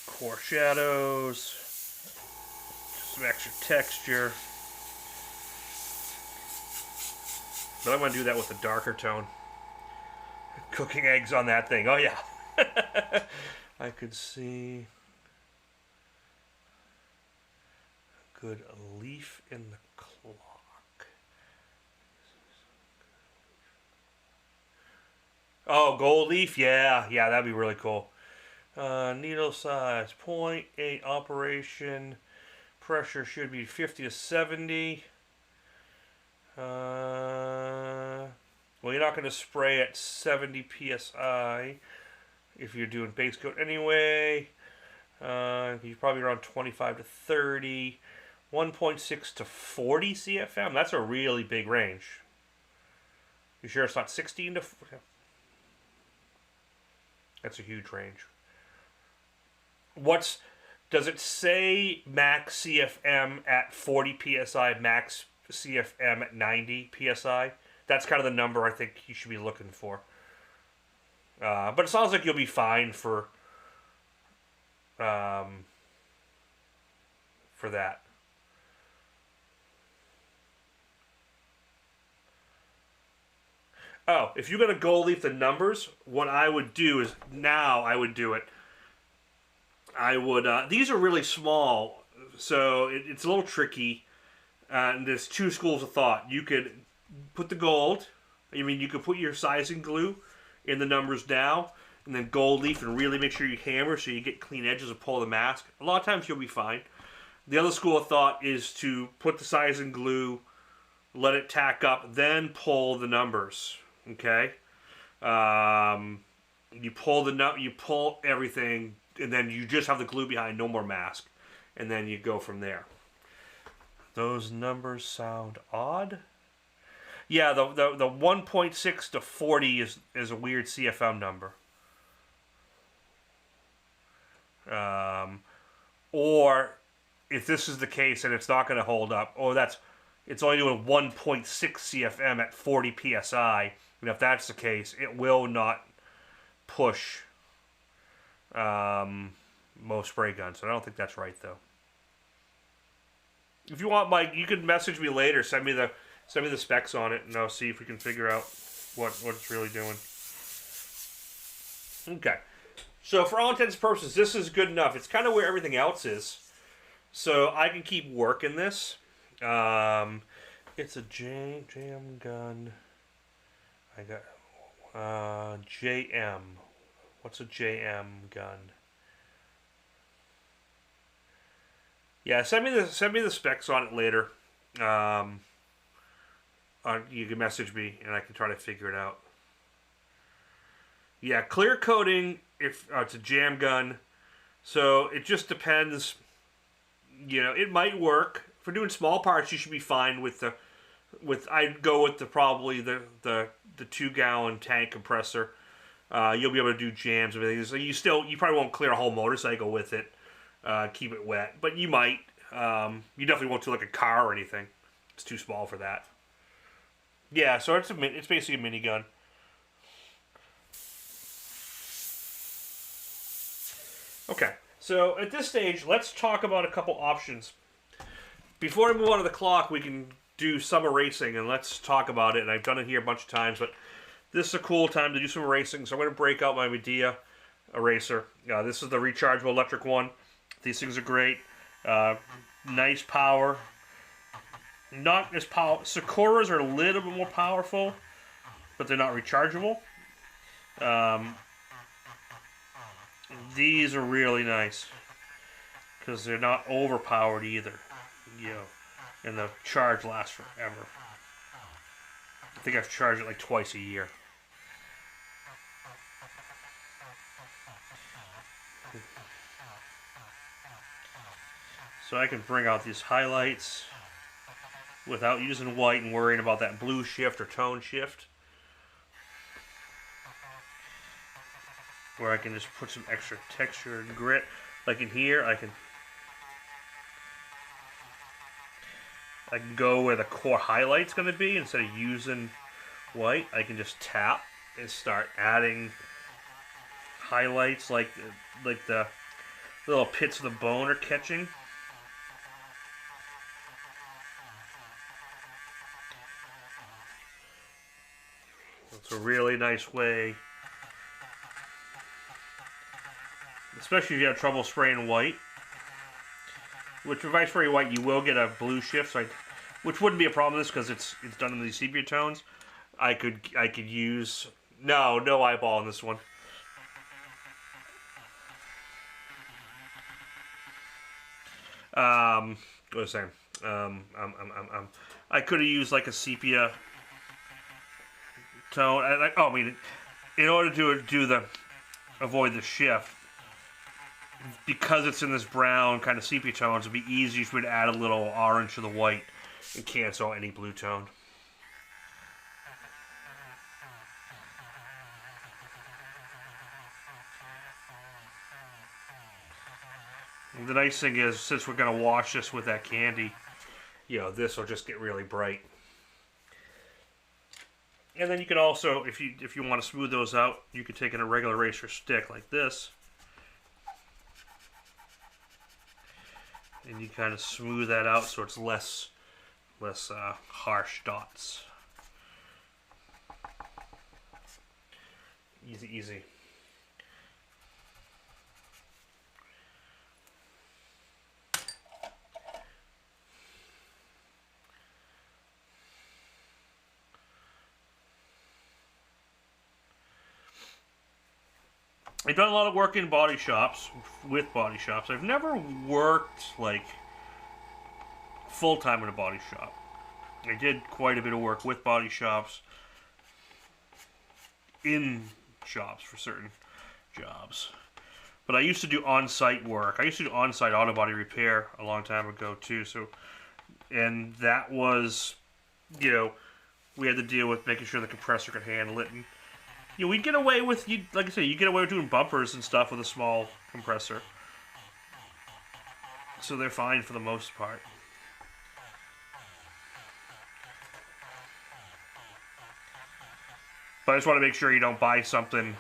core shadows, some extra texture. But I'm going to do that with a darker tone. Cooking eggs on that thing. Oh, yeah. I could see a good leaf in the clock. Oh, gold leaf? Yeah. Yeah, that'd be really cool. Needle size, 0.8 operation. Pressure should be 50 to 70. Well, you're not going to spray at 70 psi if you're doing base coat anyway. You're probably around 25 to 30. 1.6 to 40 CFM. That's a really big range. You sure it's not 16 to... That's a huge range. Does it say max CFM at 40 psi, max CFM at 90 psi? That's kind of the number I think you should be looking for. But it sounds like you'll be fine for that. Oh, if you're going to gold leaf the numbers, what I would do is, now I would do it. I would, these are really small, so it's a little tricky. And there's two schools of thought. You could put the gold, you could put your sizing glue in the numbers now, and then gold leaf and really make sure you hammer so you get clean edges and pull the mask. A lot of times you'll be fine. The other school of thought is to put the sizing glue, let it tack up, then pull the numbers. Okay, you pull everything, and then you just have the glue behind, no more mask, and then you go from there. Those numbers sound odd. Yeah, the 1.6 to 40 is a weird CFM number. Or if this is the case and it's not going to hold up, it's only doing 1.6 CFM at 40 psi. And if that's the case, it will not push most spray guns. So I don't think that's right, though. If you want, Mike, you can message me later. Send me the specs on it, and I'll see if we can figure out what it's really doing. Okay. So for all intents and purposes, this is good enough. It's kind of where everything else is. So I can keep working this. It's a jam gun. I got JM. What's a JM gun? Yeah, send me the specs on it later. You can message me and I can try to figure it out. Yeah, clear coating if it's a jam gun. So it just depends. It might work. For doing small parts, you should be fine with I'd go with probably the 2-gallon tank compressor. You'll be able to do jams and everything. So you probably won't clear a whole motorcycle with it. Keep it wet, but you might. You definitely won't do like a car or anything. It's too small for that. Yeah, so it's basically a minigun. Okay, so at this stage, let's talk about a couple options. Before I move on to the clock, we can do some erasing, and let's talk about it. And I've done it here a bunch of times, but this is a cool time to do some erasing, so I'm going to break out my Medea eraser. This is the rechargeable electric one. These things are great. Nice power. Not as powerful. Sakuras are a little bit more powerful, but they're not rechargeable. These are really nice because they're not overpowered either. And the charge lasts forever. I think I've charged it like twice a year. So I can bring out these highlights without using white and worrying about that blue shift or tone shift. Where I can just put some extra texture and grit. Like in here, I can go where the core highlight's going to be. Instead of using white, I can just tap and start adding highlights like the little pits of the bone are catching. It's a really nice way, especially if you have trouble spraying white. Which, if I spray white, you will get a blue shift, which wouldn't be a problem because it's done in these sepia tones. I could use no eyeball in this one. What was I saying? I could have used like a sepia tone. I mean, in order to avoid the shift, because it's in this brown kind of sepia tones, it'd be easy for me to add a little orange to the white and cancel any blue tone. And the nice thing is, since we're going to wash this with that candy, you know, this will just get really bright. And then you can also, if you want to smooth those out, you can take in a regular eraser stick like this, and you kind of smooth that out so it's less harsh dots. Easy, easy. I've done a lot of work in body shops, with body shops. I've never worked, like, full-time in a body shop. I did quite a bit of work with body shops, in shops for certain jobs. But I used to do on-site work. I used to do on-site auto body repair a long time ago, too. So, and that was, you know, we had to deal with making sure the compressor could handle it. And, you know, we'd get away with, like I said, you get away with doing bumpers and stuff with a small compressor. So they're fine for the most part. But I just want to make sure you don't buy something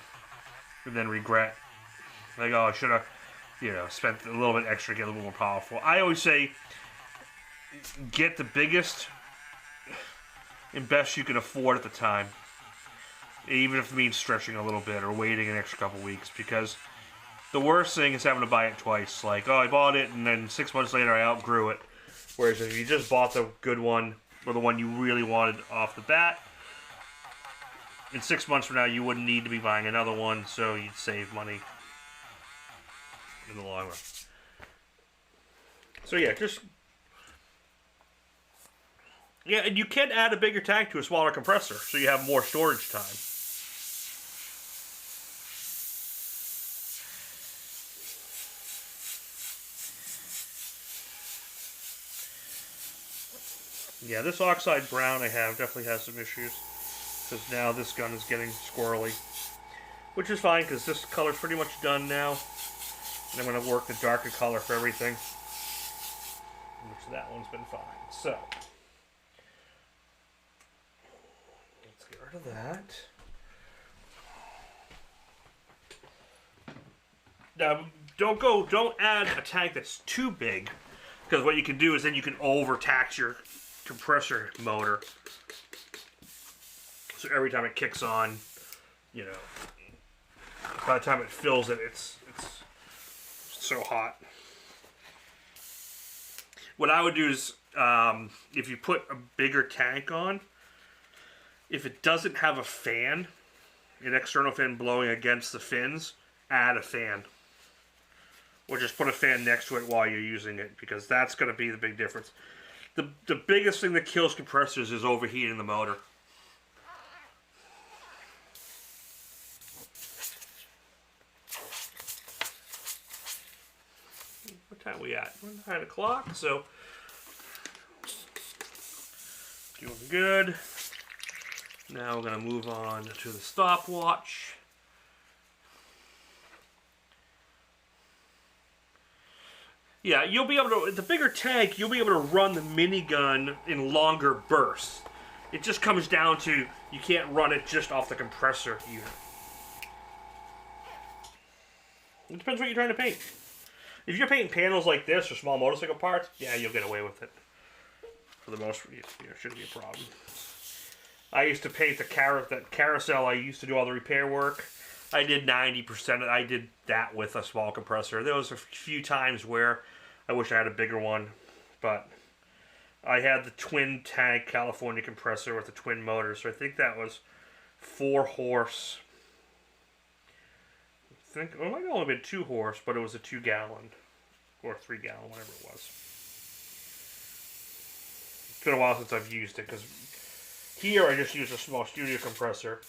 and then regret. Like, oh, I should have, you know, spent a little bit extra to get a little more powerful. I always say, get the biggest and best you can afford at the time. Even if it means stretching a little bit or waiting an extra couple weeks, because the worst thing is having to buy it twice. Like, oh, I bought it and then 6 months later I outgrew it. Whereas if you just bought the good one, or the one you really wanted off the bat, in 6 months from now you wouldn't need to be buying another one, so you'd save money in the long run. So yeah, yeah, and you can add a bigger tank to a smaller compressor, so you have more storage time. Yeah, this oxide brown I have definitely has some issues, because now this gun is getting squirrely. Which is fine, because this color's pretty much done now. And I'm going to work the darker color for everything. Which that one's been fine. So, let's get rid of that. Now, don't add a tank that's too big, because what you can do is then you can overtax your compressor motor. So every time it kicks on, you know, by the time it fills it, it's so hot. What I would do is, if you put a bigger tank on, if it doesn't have a fan, an external fan blowing against the fins, add a fan. Or just put a fan next to it while you're using it, because that's going to be the big difference. The biggest thing that kills compressors is overheating the motor. What time are we at? 9 o'clock, so doing good. Now we're going to move on to the stopwatch. Yeah, you'll be able to, the bigger tank, you'll be able to run the minigun in longer bursts. It just comes down to, you can't run it just off the compressor either. It depends what you're trying to paint. If you're painting panels like this or small motorcycle parts, yeah, you'll get away with it. For the most, you know, shouldn't be a problem. I used to paint that carousel. I used to do all the repair work. I did 90% of, I did that with a small compressor. There was a few times where I wish I had a bigger one, but I had the twin tank California compressor with the twin motor, so I think that was 4 horse. I think it might have only been 2 horse, but it was a 2 gallon or 3 gallon, whatever it was. been a while since I've used it, because here I just use a small studio compressor.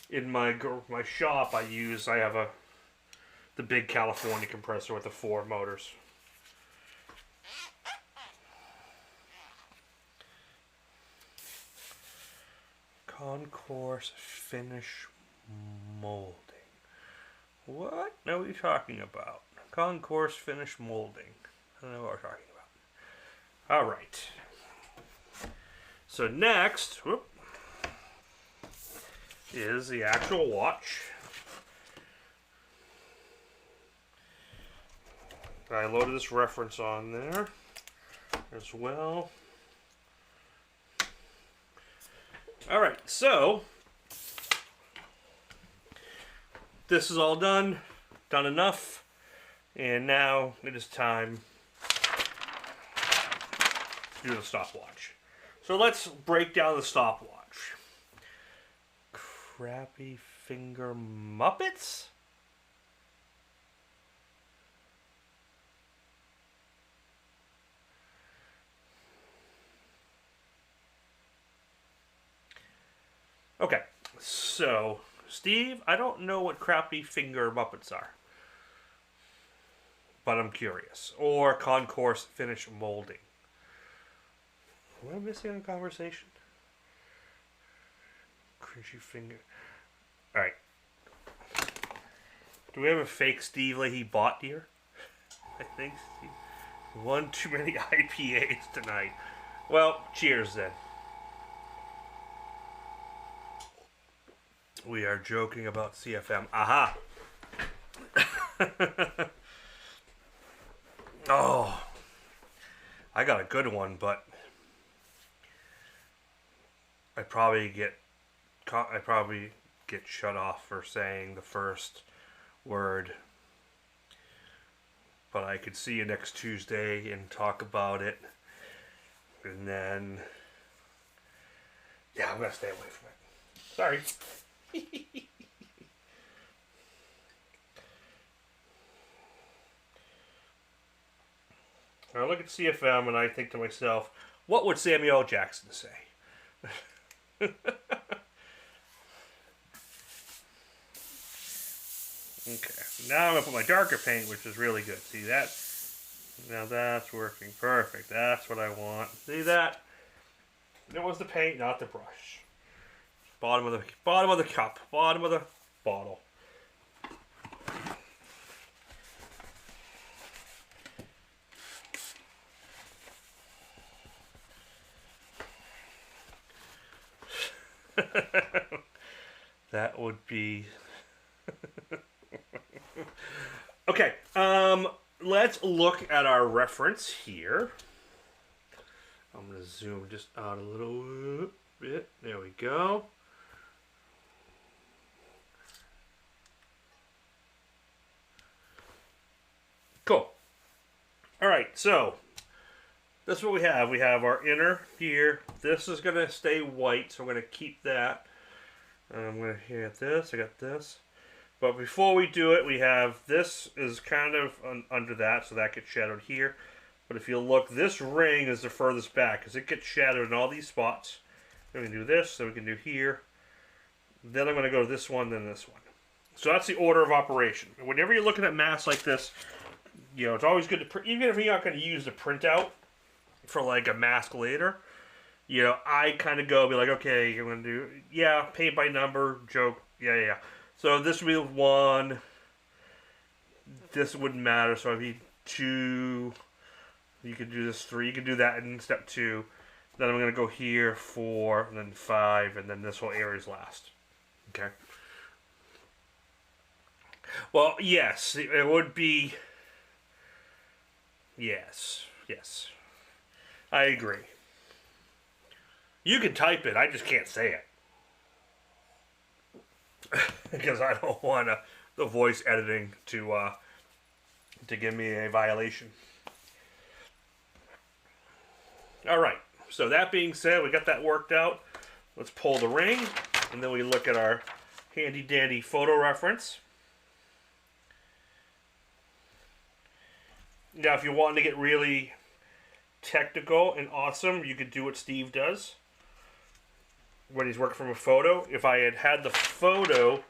In my shop, I have the big California compressor with the 4 motors. Concourse finish molding. What are we talking about? Concourse finish molding. I don't know what we're talking about. Alright. So next is the actual watch. I loaded this reference on there as well. Alright, so this is all done enough, and now it is time to do the stopwatch. So let's break down the stopwatch. Crappy finger Muppets? Okay, so Steve, I don't know what crappy finger Muppets are, but I'm curious. Or concourse finish molding. What am I missing in the conversation? Cringy finger. Alright. Do we have a fake Steve Leahy bot here? I think Steve. One too many IPAs tonight. Well, cheers then. We are joking about CFM. Aha! Oh, I got a good one, but I probably get shut off for saying the first word. But I could see you next Tuesday and talk about it, and then yeah, I'm gonna stay away from it. Sorry. I look at CFM and I think to myself, what would Samuel L. Jackson say? Okay, now I'm going to put my darker paint, which is really good. See that? Now that's working perfect. That's what I want. See that? It was the paint, not the brush. Bottom of the cup, bottom of the bottle. That would be okay. Let's look at our reference here. I'm gonna zoom just out a little bit. There we go. Cool. Alright, so that's what we have. We have our inner here. This is going to stay white, so I'm going to keep that. I'm going to hit this. I got this. But before we do it, we have this is kind of under that, so that gets shadowed here. But if you look, this ring is the furthest back, because it gets shadowed in all these spots. Then we can do this, then we can do here. Then I'm going to go to this one, then this one. So that's the order of operation. Whenever you're looking at masks like this, you know, it's always good to print, even if you're not going to use the printout for like a mask later, you know, I kind of go be like, okay, I'm going to do, yeah, paint by number, joke, yeah. So this would be 1, this wouldn't matter, so it'd be 2, you could do this 3, you could do that in step 2, then I'm going to go here 4, and then 5, and then this whole area is last, okay? Well, yes, it would be, yes, I agree. You can type it, I just can't say it. Because I don't want the voice editing to give me a violation. Alright, so that being said, we got that worked out. Let's pull the ring, and then we look at our handy dandy photo reference. Now, if you want to get really technical and awesome, you could do what Steve does when he's working from a photo. If I had the photo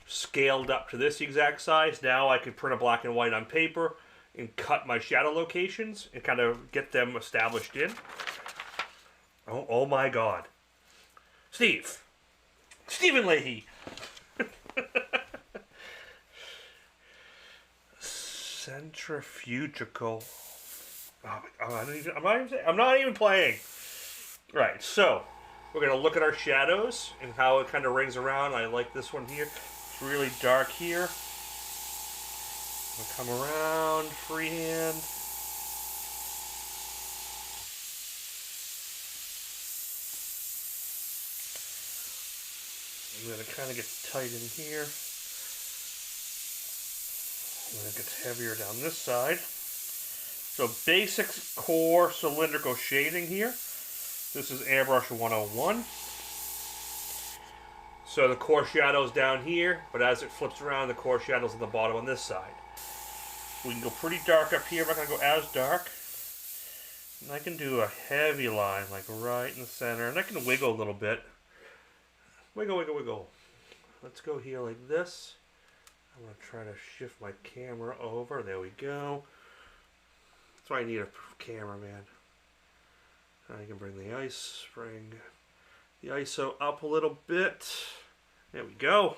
scaled up to this exact size, now I could print a black and white on paper and cut my shadow locations and kind of get them established in. Oh my God. Stephen Leahy. Centrifugal. I'm not even playing. Right, so we're going to look at our shadows and how it kind of rings around. I like this one here. It's really dark here. I'll come around, freehand. And then it kind of gets tight in here. And then it gets heavier down this side. So basic core cylindrical shading here. This is Airbrush 101. So the core shadow's down here, but as it flips around, the core shadow's on the bottom on this side. We can go pretty dark up here. I'm not going to go as dark. And I can do a heavy line, like right in the center. And I can wiggle a little bit. Wiggle, wiggle, wiggle. Let's go here like this. I'm going to try to shift my camera over. There we go. That's why I need a camera, man. I can bring the ISO up a little bit. There we go.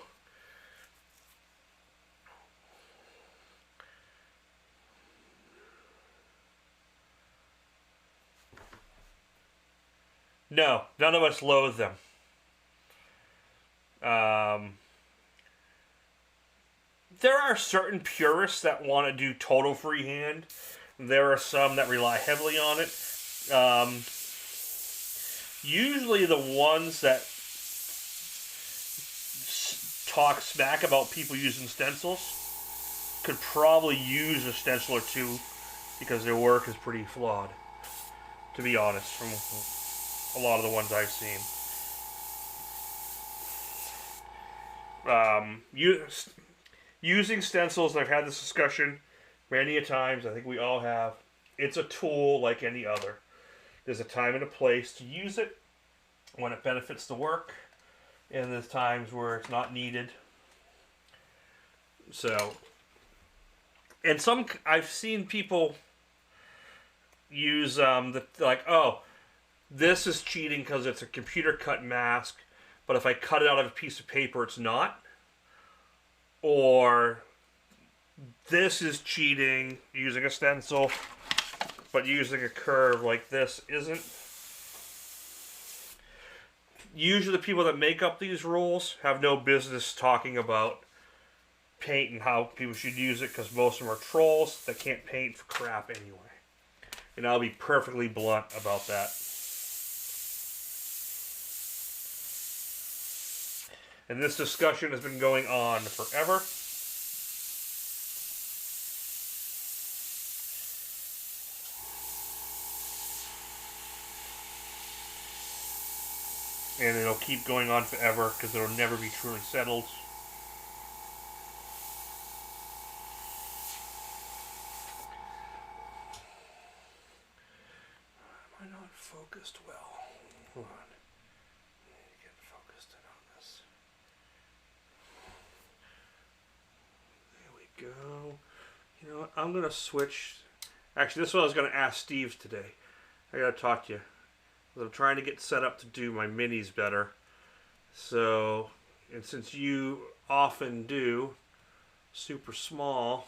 No, none of us loathe them. There are certain purists that want to do total freehand. There are some that rely heavily on it. Usually the ones that talk smack about people using stencils could probably use a stencil or two because their work is pretty flawed, to be honest, from a lot of the ones I've seen. Using stencils, I've had this discussion many a times. I think we all have. It's a tool like any other. There's a time and a place to use it when it benefits the work, and there's times where it's not needed. So, and I've seen people use like, oh, this is cheating because it's a computer cut mask, but if I cut it out of a piece of paper, it's not. Or this is cheating using a stencil, but using a curve like this isn't. Usually the people that make up these rules have no business talking about paint and how people should use it, because most of them are trolls that can't paint for crap anyway. And I'll be perfectly blunt about that. And this discussion has been going on forever. And it'll keep going on forever because it'll never be truly settled. Am I not focused well? Hold on. Get focused in on this. There we go. You know what? I'm going to switch. Actually, this is what I was going to ask Steve today. I got to talk to you. I'm trying to get set up to do my minis better. So, and since you often do super small,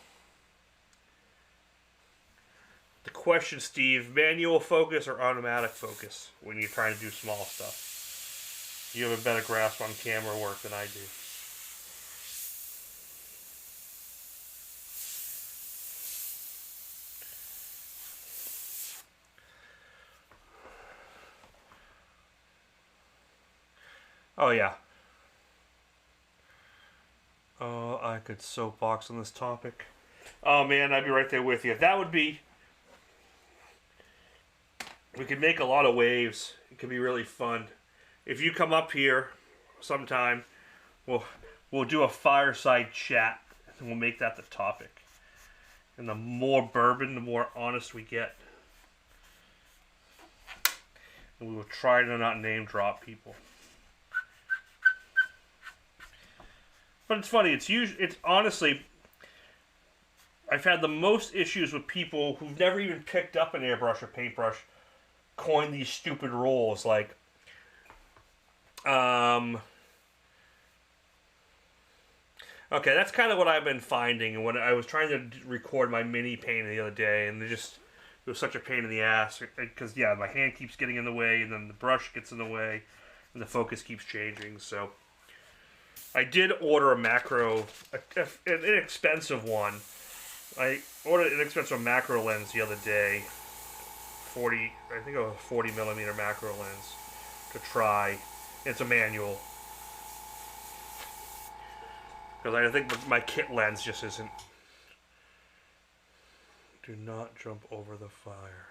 the question, Steve, manual focus or automatic focus when you're trying to do small stuff? You have a better grasp on camera work than I do. Oh, yeah. Oh, I could soapbox on this topic. Oh, man, I'd be right there with you. That would be... We could make a lot of waves. It could be really fun. If you come up here sometime, we'll do a fireside chat, and we'll make that the topic. And the more bourbon, the more honest we get. And we will try to not name drop people. But it's funny. It's honestly, I've had the most issues with people who've never even picked up an airbrush or paintbrush coin these stupid rules like, okay, that's kind of what I've been finding when I was trying to record my mini painting the other day, and it was such a pain in the ass because yeah, my hand keeps getting in the way, and then the brush gets in the way, and the focus keeps changing. So I did order a macro, an inexpensive one. I ordered an inexpensive macro lens the other day, I think a 40mm macro lens to try. It's a manual. Because I think my kit lens just isn't. Do not jump over the fire.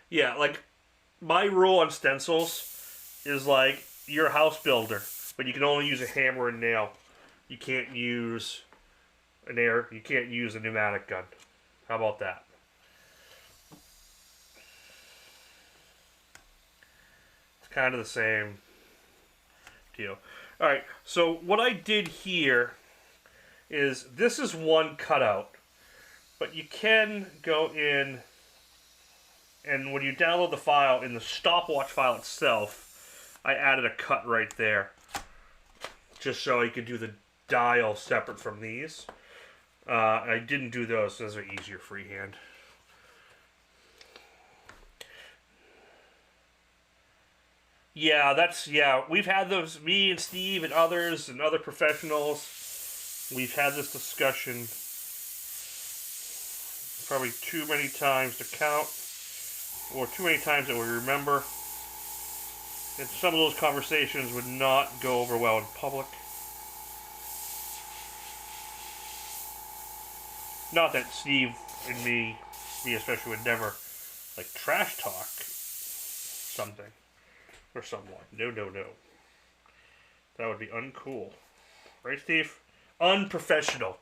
Yeah, like, my rule on stencils is like, you're a house builder, but you can only use a hammer and nail. You can't use you can't use a pneumatic gun. How about that? It's kind of the same deal. Alright, so what I did here is, this is one cutout, but you can go in, and when you download the file, in the Stopwatch file itself, I added a cut right there, just so you could do the dial separate from these. I didn't do those, those are easier freehand. Yeah, we've had those, me and Steve and others and other professionals, we've had this discussion probably too many times to count, or too many times that we remember. And some of those conversations would not go over well in public. Not that Steve and me especially, would never, like, trash talk something or someone. No. That would be uncool. Right, Steve? Unprofessional.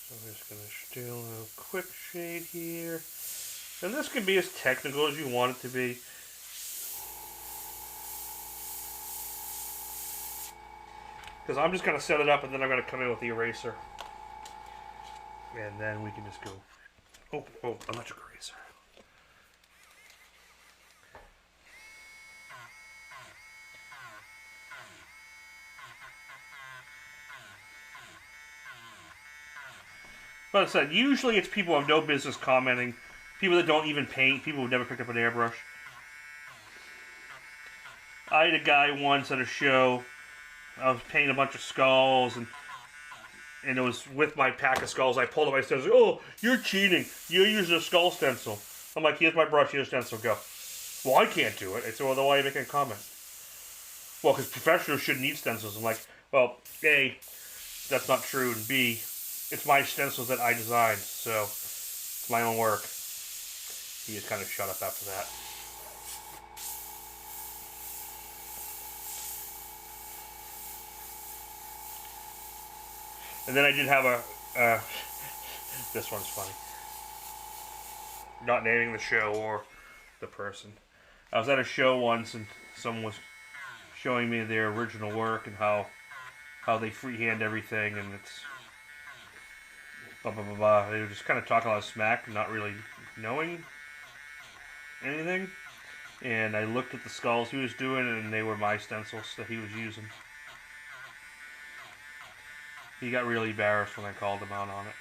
So I'm just going to do a little quick shade here. And this can be as technical as you want it to be. Because I'm just going to set it up and then I'm going to come in with the eraser. And then we can just go, oh, electric eraser. But I said, usually it's people who have no business commenting, people that don't even paint, people who've never picked up an airbrush. I had a guy once at a show, I was painting a bunch of skulls, and it was with my pack of skulls. I pulled up my stencil. Oh, you're cheating. You're using a skull stencil. I'm like, here's my brush, here's a stencil, go. Well, I can't do it. I said, well, then why are you making a comment? Well, because professionals shouldn't need stencils. I'm like, well, A, that's not true, and B, it's my stencils that I designed, so it's my own work. He just kind of shut up after that. And then I did have this one's funny. Not naming the show or the person. I was at a show once and someone was showing me their original work and how they freehand everything, and it's blah blah blah blah. They were just kind of talking a lot of smack, not really knowing anything. And I looked at the skulls he was doing, and they were my stencils that he was using. He got really embarrassed when I called him out on it.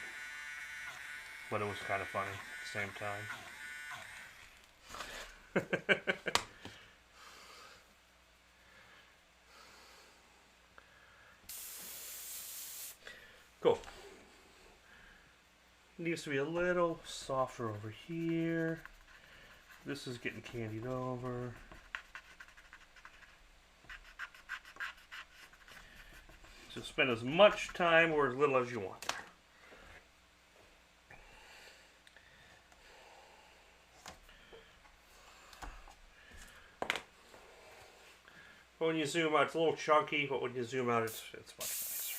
But it was kind of funny at the same time. Cool. Needs to be a little softer over here. This is getting candied over. So spend as much time or as little as you want. But when you zoom out, it's a little chunky, but when you zoom out, it's much nicer.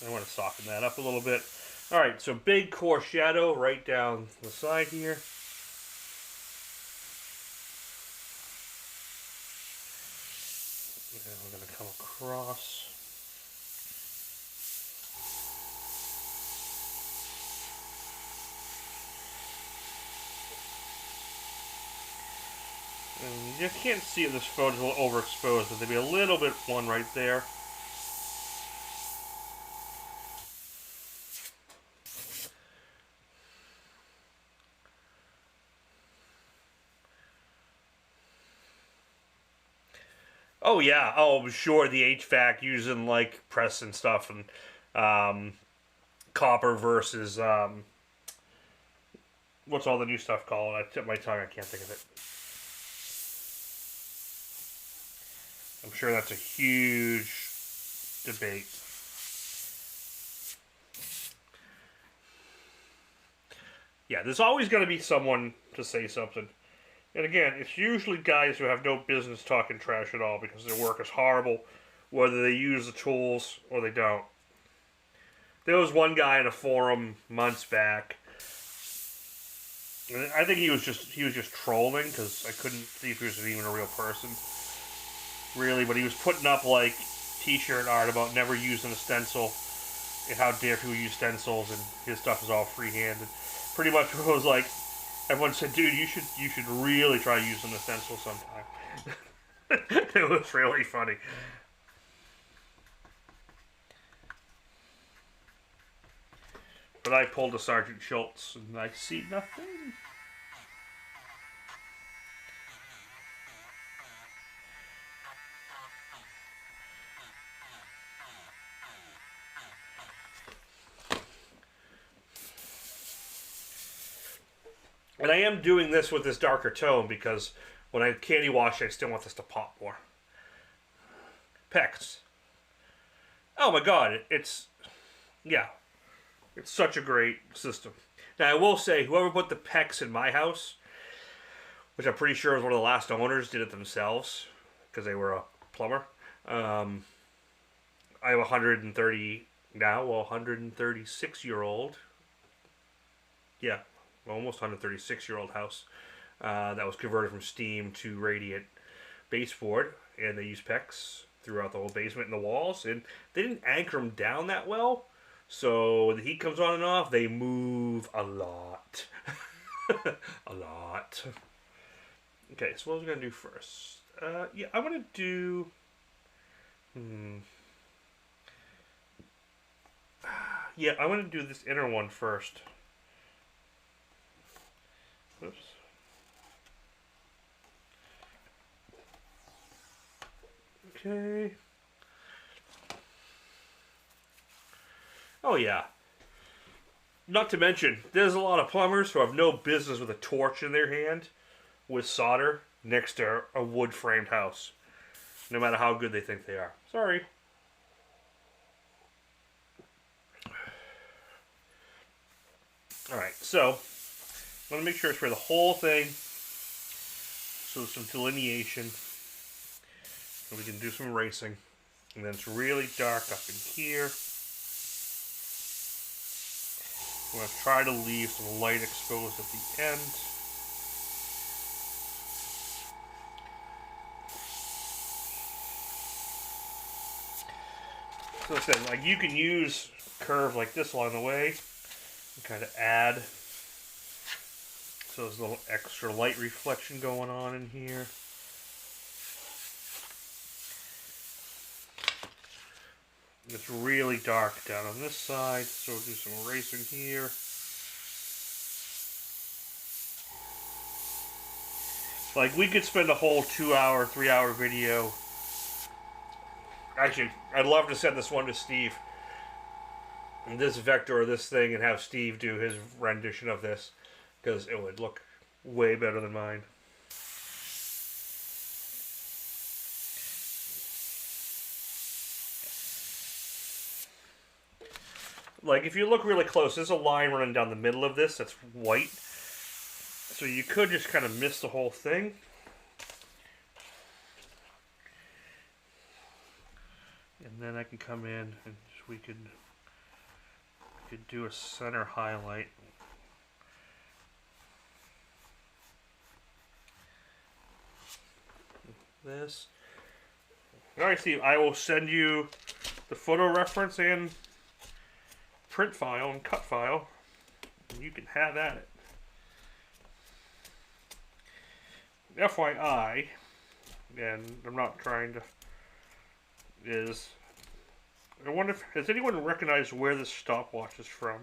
I want to soften that up a little bit. Alright, so big coarse shadow right down the side here. And then we're going to come across. And you can't see it, this photo is a little overexposed, but there'll be a little bit one right there. Oh yeah, oh sure, the HVAC using like press and stuff, and copper versus what's all the new stuff called? I tipped my tongue, I can't think of it. I'm sure that's a huge debate. Yeah, there's always going to be someone to say something. And again, it's usually guys who have no business talking trash at all because their work is horrible, whether they use the tools or they don't. There was one guy in a forum months back. And I think he was just trolling because I couldn't see if he was even a real person. Really, but he was putting up like t-shirt art about never using a stencil and how dare people use stencils, and his stuff is all freehand. And pretty much it was like everyone said, dude, you should really try using a stencil sometime. It was really funny. But I pulled a Sergeant Schultz and I see nothing. And I am doing this with this darker tone because when I candy wash, I still want this to pop more. Pecs. Oh my god, it's such a great system. Now I will say, whoever put the pecs in my house, which I'm pretty sure was one of the last owners, did it themselves because they were a plumber. I have 130 now, well, 136-year-old. Yeah. Almost 136-year-old house that was converted from steam to radiant baseboard, and they use PEX throughout the whole basement and the walls, and they didn't anchor them down that well, so the heat comes on and off. They move a lot. A lot. Okay, so what was I going to do first? Yeah, I want to do... Yeah, I want to do this inner one first. Oops. Okay. Oh yeah. Not to mention, there's a lot of plumbers who have no business with a torch in their hand with solder next to a wood-framed house, no matter how good they think they are. Sorry. Alright, so I want to make sure I spray the whole thing so there's some delineation, and we can do some erasing. And then it's really dark up in here. I'm going to try to leave some light exposed at the end. So I said, like, you can use a curve like this along the way and kind of add. So there's a little extra light reflection going on in here. It's really dark down on this side, so we'll do some erasing here. Like, we could spend a whole 2-hour, 3-hour video. Actually, I'd love to send this one to Steve. And this vector or this thing, and have Steve do his rendition of this, because it would look way better than mine. Like, if you look really close, there's a line running down the middle of this that's white. So you could just kind of miss the whole thing. And then I can come in and we could do a center highlight. This. Alright, Steve, I will send you the photo reference and print file and cut file. And you can have at it. FYI, and I'm not trying to, I wonder if, has anyone recognized where this stopwatch is from?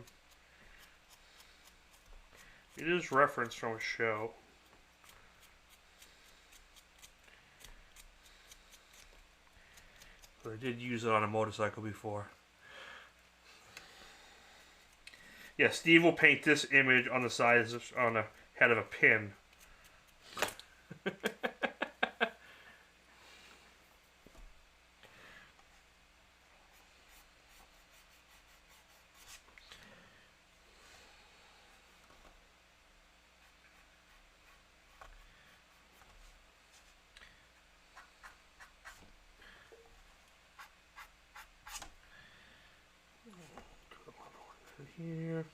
It is referenced from a show. But I did use it on a motorcycle before. Yeah, Steve will paint this image on the sides of, on the head of a pin. Here.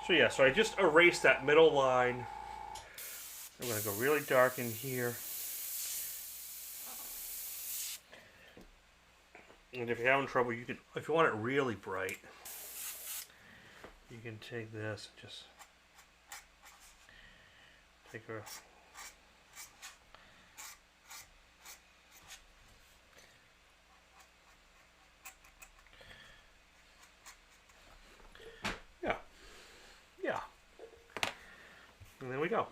So yeah, so I just erased that middle line. I'm going to go really dark in here. And if you're having trouble, you can, if you want it really bright, you can take this and just take a yeah. And there we go.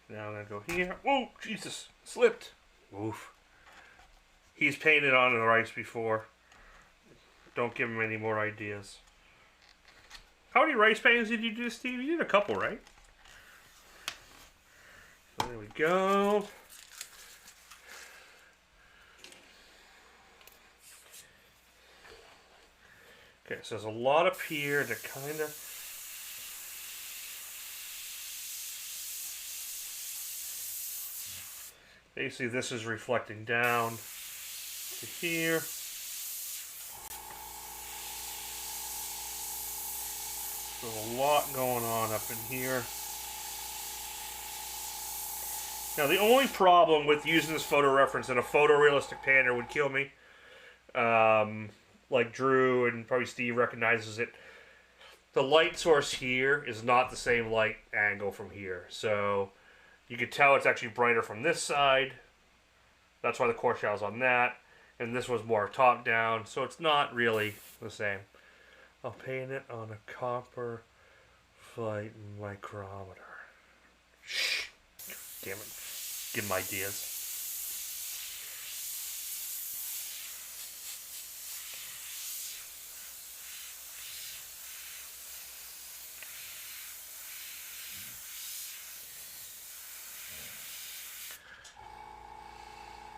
Now I'm going to go here. Oh, Jesus, slipped. Oof. He's painted on the rice before. Don't give him any more ideas. How many rice paintings did you do, Steve? You did a couple, right? So there we go. Okay, so there's a lot up here to kind of... Basically, this is reflecting down to here. There's a lot going on up in here. Now, the only problem with using this photo reference in a photorealistic painter would kill me. Like Drew and probably Steve recognizes it. The light source here is not the same light angle from here. So you could tell it's actually brighter from this side. That's why the core shadow's on that. And this was more top down. So it's not really the same. I'll paint it on a copper flight micrometer. Shh. Damn it. Give him ideas.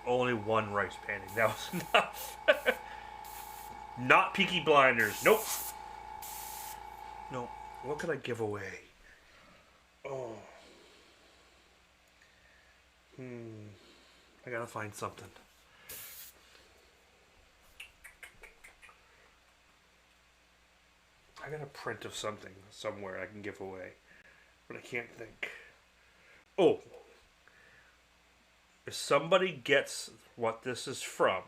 Only one rice painting. That was enough. Not Peaky Blinders. Nope. Nope. What could I give away? Oh. I gotta find something. I got a print of something somewhere I can give away. But I can't think. Oh. If somebody gets what this is from,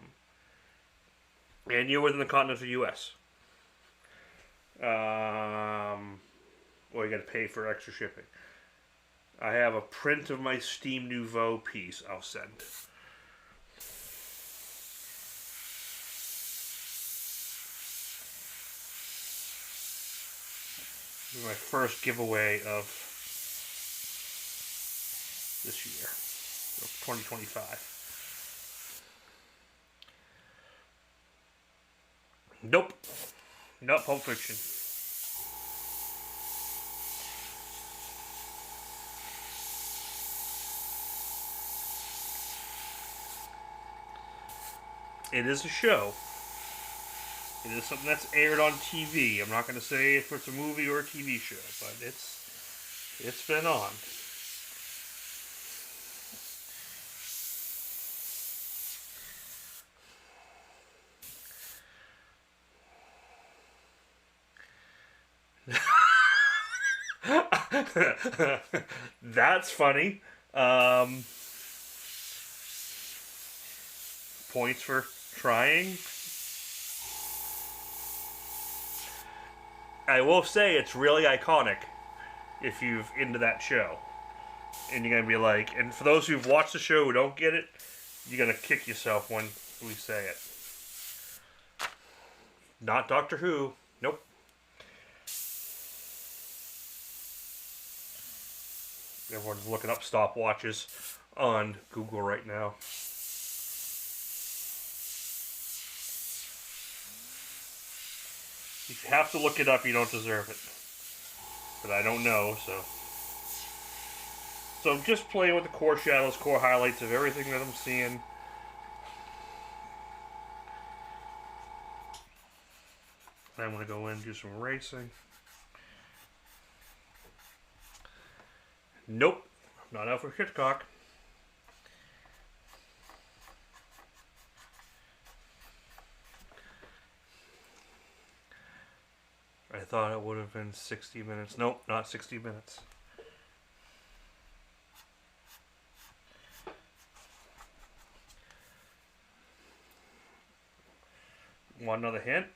and you're within the continental U.S., well, you got to pay for extra shipping. I have a print of my Steam Nouveau piece I'll send. This is my first giveaway of this year, of 2025. Nope. Not Pulp Fiction. it is a show. It is something that's aired on TV. I'm not going to say if it's a movie or a TV show, but it's been on. That's funny. Points for trying. I will say it's really iconic if you've into that show. And you're going to be like, and for those who've watched the show who don't get it, you're going to kick yourself when we say it. Not Doctor Who. Nope. Everyone's looking up stopwatches on Google right now. If you have to look it up, you don't deserve it. But I don't know, so. So I'm just playing with the core shadows, core highlights of everything that I'm seeing. I'm going to go in and do some erasing. Nope, not Alfred Hitchcock. I thought it would have been 60 minutes. Nope, not 60 minutes. Want another hint?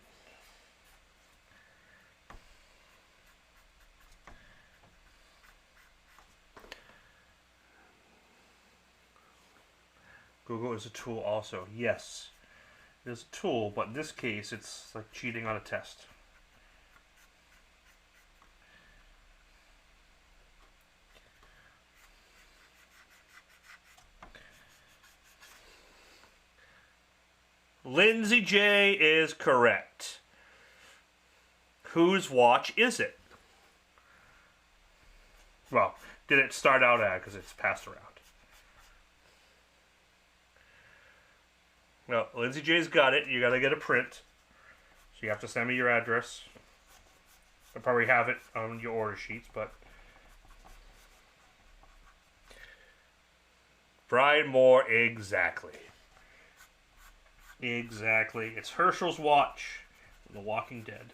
Google is a tool also. Yes, it is a tool, but in this case, it's like cheating on a test. Lindsay J is correct. Whose watch is it? Well, did it start out at, because it's passed around. Well, Lindsay J's got it. You got to get a print. So you have to send me your address. I'll probably have it on your order sheets, but... Brian Moore, exactly. Exactly. It's Herschel's watch from The Walking Dead.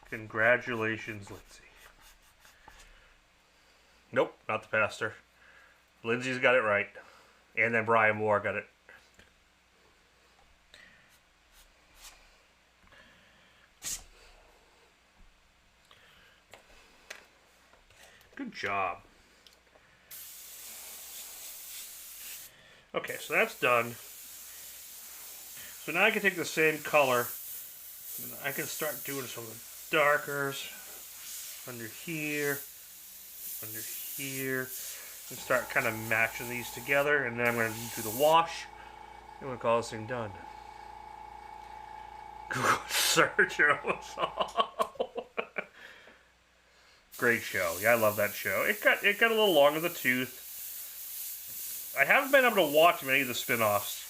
Congratulations, Lindsay. Nope, not the pastor. Lindsay's got it right. And then Brian Moore got it. Good job. Okay, so that's done. So now I can take the same color and I can start doing some of the darkers under here, and start kind of matching these together. And then I'm going to do the wash, and we'll call this thing done. Google search was all. Great show. Yeah, I love that show. It got a little long in the tooth. I haven't been able to watch many of the spin-offs.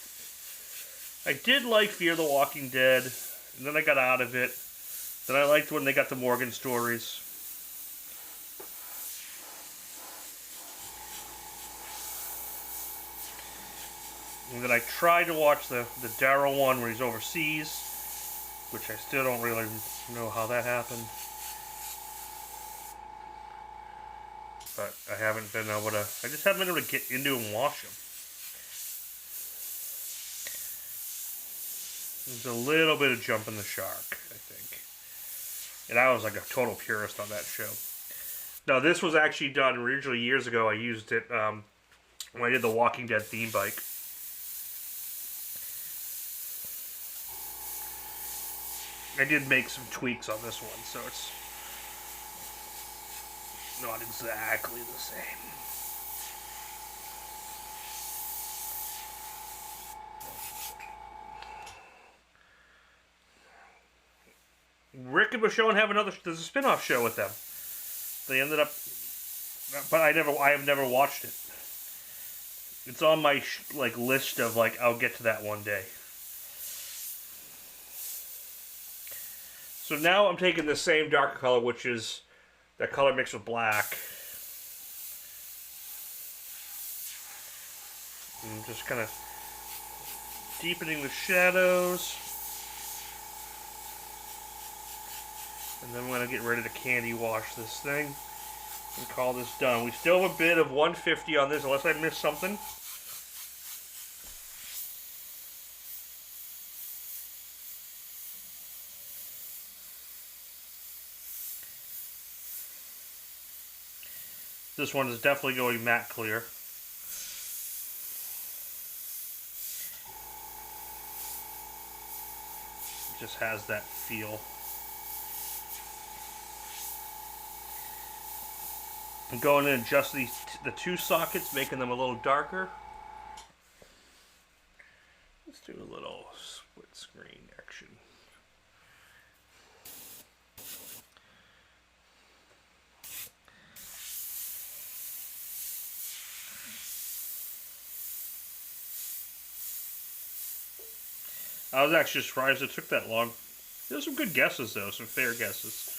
I did like Fear the Walking Dead, and then I got out of it. Then I liked when they got the Morgan stories. And then I tried to watch the Daryl one where he's overseas, which I still don't really know how that happened. But I haven't been able to, I just haven't been able to get into and watch them. There's a little bit of Jumping the Shark, I think. And I was like a total purist on that show. Now, this was actually done originally years ago. I used it when I did the Walking Dead theme bike. I did make some tweaks on this one, so it's not exactly the same. Rick and Michonne have there's a spin-off show with them. They ended up but I have never watched it. It's on my like list of like I'll get to that one day. So now I'm taking the same darker color, which is that color mixed with black, and just kind of deepening the shadows. And then I'm going to get ready to candy wash this thing and call this done. We still have a bit of 150 on this, unless I missed something. This one is definitely going matte clear. It just has that feel. I'm going in and adjust the two sockets, making them a little darker. Let's do a little split screen action. I was actually surprised it took that long. There's some good guesses though, some fair guesses.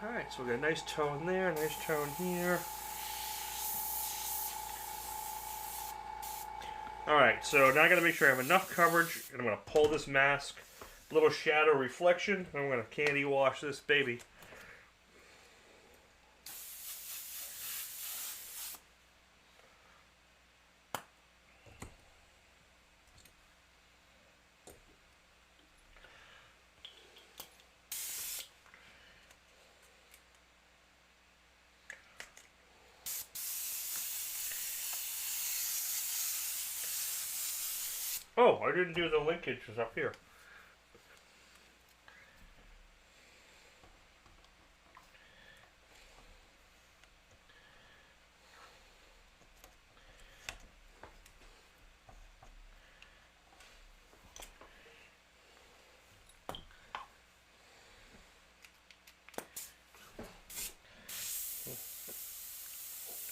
Alright, so we got a nice tone there, nice tone here. Alright, so now I gotta make sure I have enough coverage, and I'm gonna pull this mask, a little shadow reflection, and I'm gonna candy wash this baby. Oh, I didn't do the linkages up here.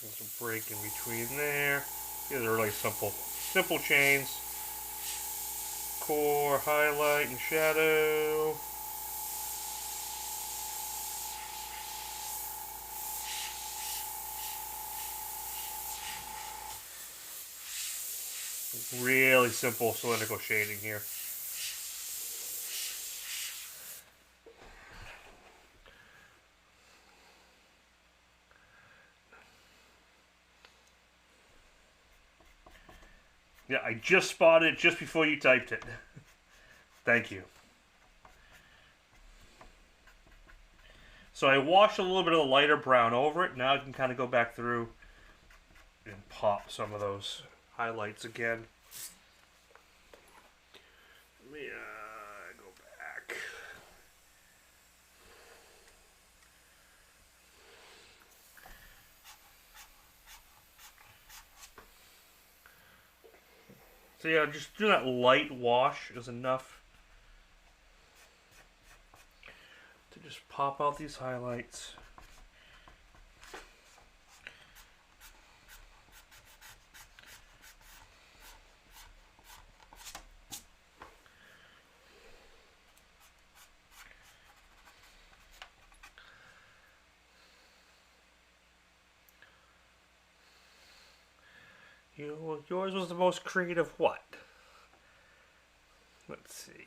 There's a break in between there. These are really simple chains. Core, highlight, and shadow. Really simple cylindrical shading here. Yeah, I just spotted it just before you typed it. Thank you. So I washed a little bit of the lighter brown over it. Now I can kind of go back through and pop some of those highlights again. Let me go back. So yeah, just do that light wash is enough to just pop out these highlights. Yours was the most creative what? Let's see.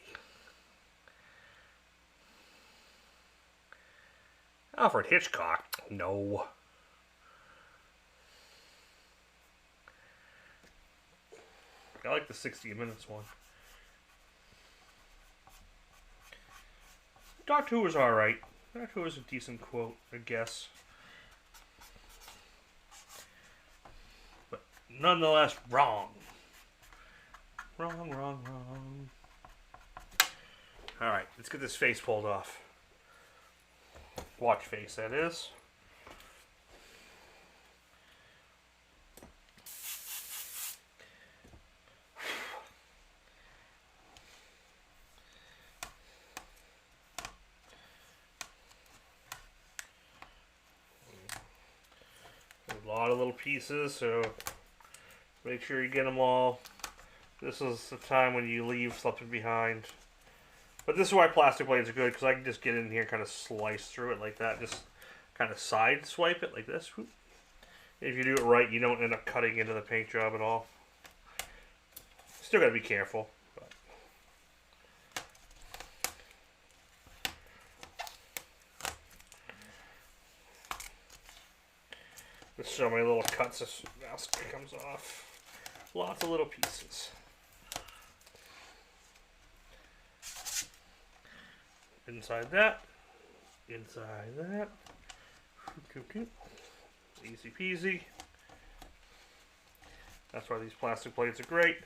Alfred Hitchcock? No. I like the 60 Minutes one. Doctor Who was alright. Doctor Who was a decent quote, I guess. But nonetheless, wrong. Wrong, wrong, wrong. Alright, let's get this face pulled off. Watch face, that is. lot of little pieces, so make sure you get them all. This is the time when you leave something behind. But this is why plastic blades are good, because I can just get in here and kind of slice through it like that. Just kind of side swipe it like this. If you do it right, you don't end up cutting into the paint job at all. Still got to be careful. But. Let's show my little cuts as mask comes off. Lots of little pieces. Inside that. Inside that. Easy peasy. That's why these plastic plates are great.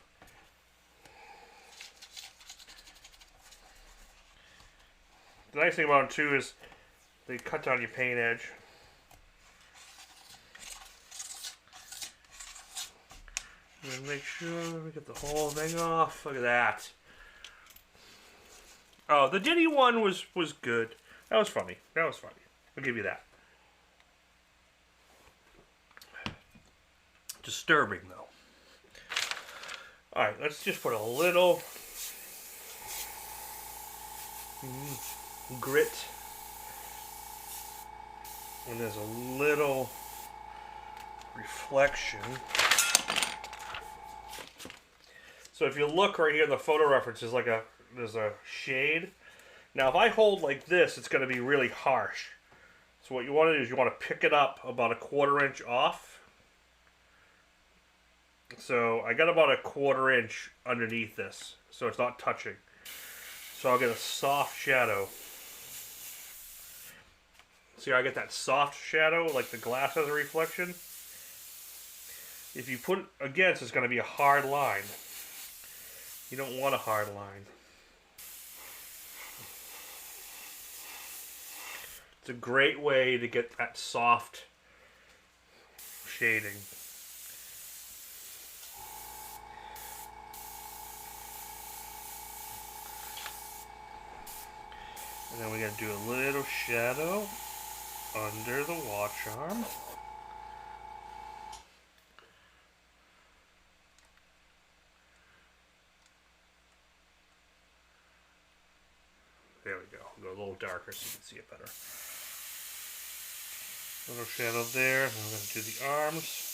The nice thing about them too is they cut down your paint edge. And make sure we get the whole thing off. Look at that. Oh, the Diddy one was good. That was funny. That was funny. I'll give you that. Disturbing though. Alright, let's just put a little grit. And there's a little reflection. So if you look right here, the photo reference is like there's a shade. Now if I hold like this, it's going to be really harsh. So what you want to do is you want to pick it up about 1/4 inch off. So I got about 1/4 inch underneath this, so it's not touching. So I'll get a soft shadow. See how I get that soft shadow, like the glass has a reflection? If you put it against, it's going to be a hard line. You don't want a hard line. It's a great way to get that soft shading. And then we're going to do a little shadow under the watch arm. There we go. Go a little darker so you can see it better. Little shadow there. And we're going to do the arms.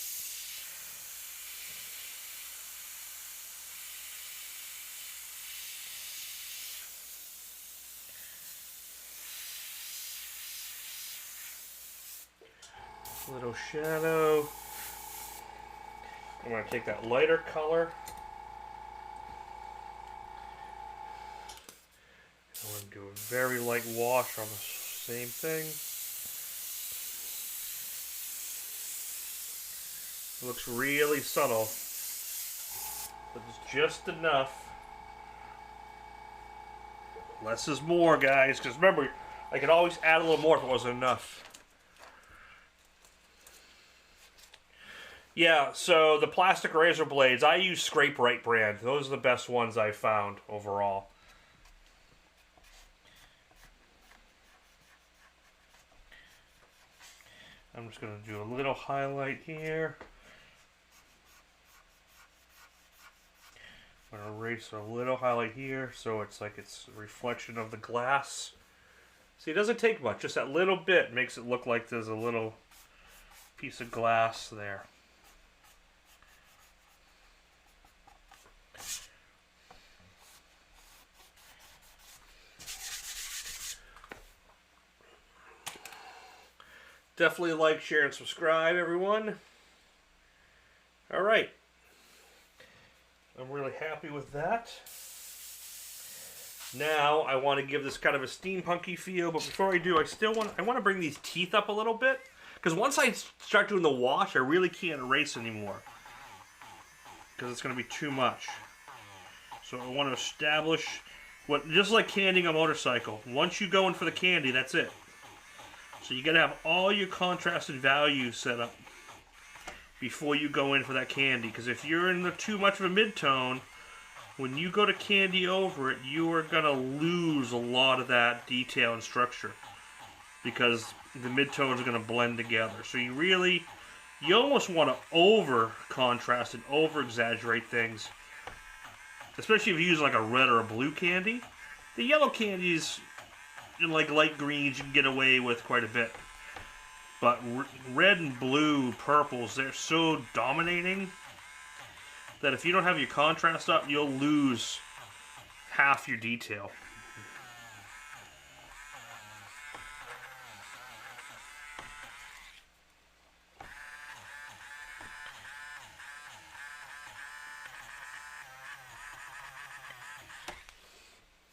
Little shadow. I'm going to take that lighter color. I'm going to do a very light wash on the same thing. It looks really subtle, but it's just enough. Less is more, guys, because remember, I could always add a little more if it wasn't enough. Yeah, so the plastic razor blades, I use Scrape Right brand. Those are the best ones I've found overall. I'm just going to do a little highlight here. I'm going to erase a little highlight here so it's like it's a reflection of the glass. See, it doesn't take much. Just that little bit makes it look like there's a little piece of glass there. Definitely like, share, and subscribe, everyone. Alright. I'm really happy with that. Now, I want to give this kind of a steampunky feel, but before I do, I want to bring these teeth up a little bit. Because once I start doing the wash, I really can't erase anymore. Because it's going to be too much. So I want to establish, just like candying a motorcycle. Once you go in for the candy, that's it. So you got to have all your contrast and values set up before you go in for that candy. Because if you're in too much of a mid-tone, when you go to candy over it, you are going to lose a lot of that detail and structure. Because the mid-tones are going to blend together. So you really you almost want to over contrast and over exaggerate things, especially if you use like a red or a blue candy. The yellow candies, like light greens, you can get away with quite a bit. But red and blue purples, they're so dominating that if you don't have your contrast up, you'll lose half your detail.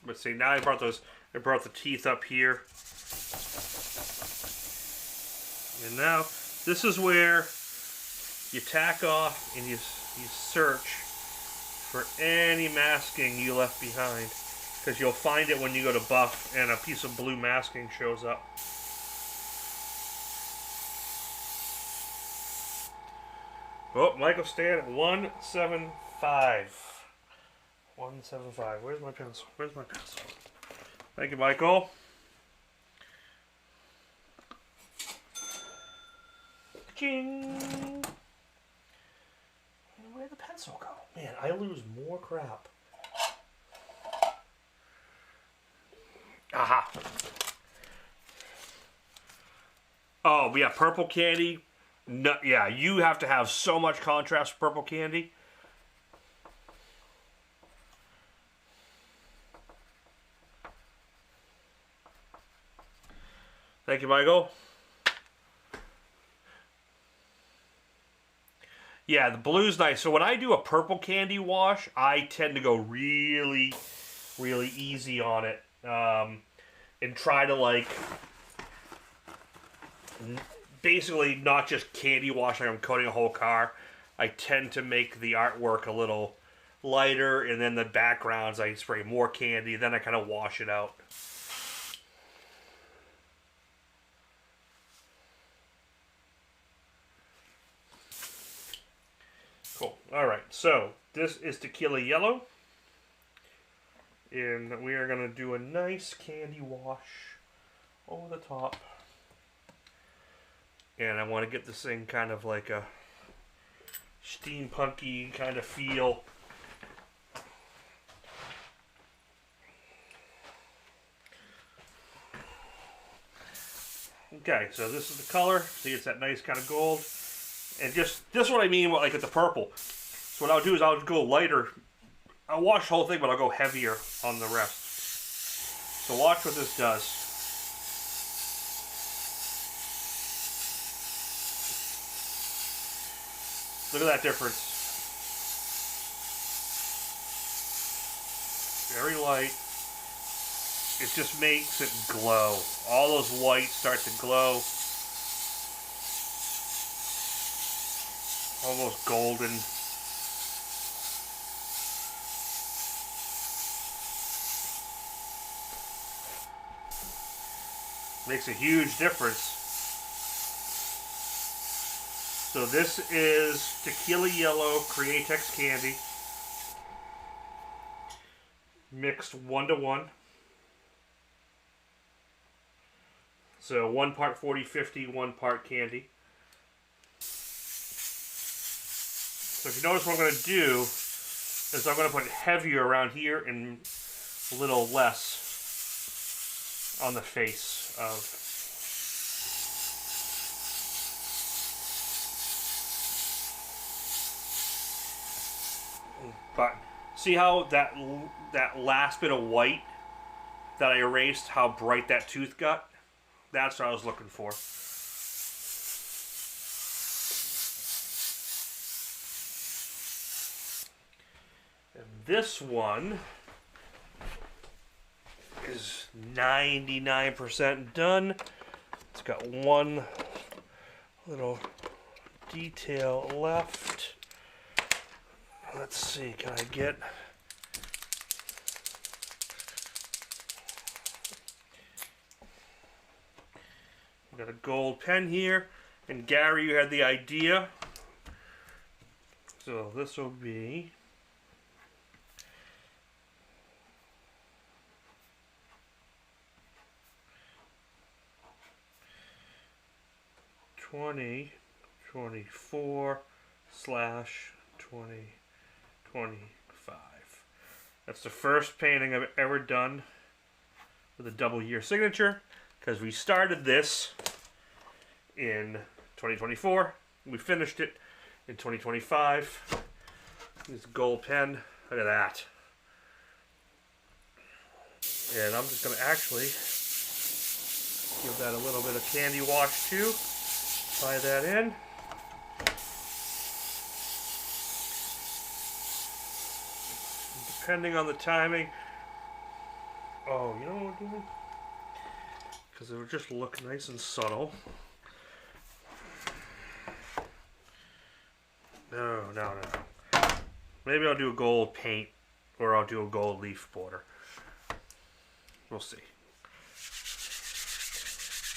But see, now I brought the teeth up here. And now, this is where you tack off and you search for any masking you left behind. Because you'll find it when you go to buff and a piece of blue masking shows up. Oh, Michael's staying at 175. 175. Where's my pencil? Where's my pencil? Thank you, Michael. Ching. Where'd the pencil go? Man, I lose more crap. Aha. Oh, yeah, purple candy. No, yeah, you have to have so much contrast for purple candy. Thank you, Michael. Yeah, the blue's nice. So when I do a purple candy wash, I tend to go really, really easy on it. And try to, like, basically not just candy wash like I'm coating a whole car. I tend to make the artwork a little lighter, and then the backgrounds I spray more candy, then I kind of wash it out. Cool. Alright, so this is Tequila Yellow. And we are going to do a nice candy wash over the top. And I want to get this thing kind of like a steampunky kind of feel. Okay, so this is the color. See, it's that nice kind of gold. And just, this is what I mean, like with the purple. So what I'll do is I'll go lighter. I'll wash the whole thing, but I'll go heavier on the rest. So watch what this does. Look at that difference. Very light. It just makes it glow. All those whites start to glow. Almost golden. Makes a huge difference. So this is Tequila Yellow Createx Candy. Mixed 1:1. So 1 part 40-50, 1 part candy. So if you notice what I'm going to do is I'm going to put heavier around here and a little less on the face of. But see how that last bit of white that I erased, how bright that tooth got? That's what I was looking for. And this one is 99% done. It's got one little detail left. Let's see, can I get... I've got a gold pen here, and Gary, you had the idea. So this will be... $20, 2024/2025. That's the first painting I've ever done with a double year signature, because we started this in 2024. We finished it in 2025. This gold pen, look at that. And I'm just going to actually give that a little bit of candy wash too. Apply that in. Depending on the timing. Oh, you know what we're doing? Because it would just look nice and subtle. No. Maybe I'll do a gold paint, or I'll do a gold leaf border. We'll see.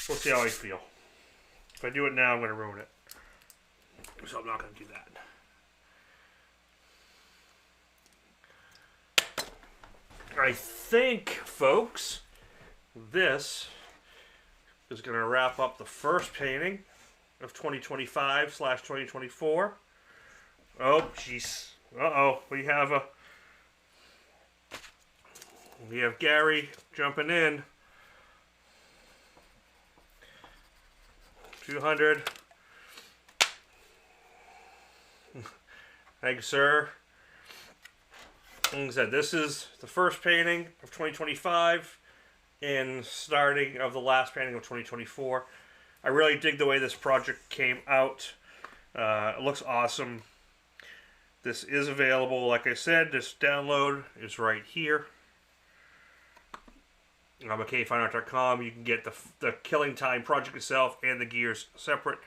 We'll see how I feel. If I do it now, I'm going to ruin it. So I'm not going to do that. I think, folks, this is going to wrap up the first painting of 2025/2024. Oh, jeez. Uh-oh. We have Gary jumping in. 200. Thank you, sir. Like I said, this is the first painting of 2025 and starting of the last painting of 2024. I really dig the way this project came out. It looks awesome. This is available, like I said. This download is right here. On McKayFineArt.com. You can get the Killing Time project itself and the gears separate.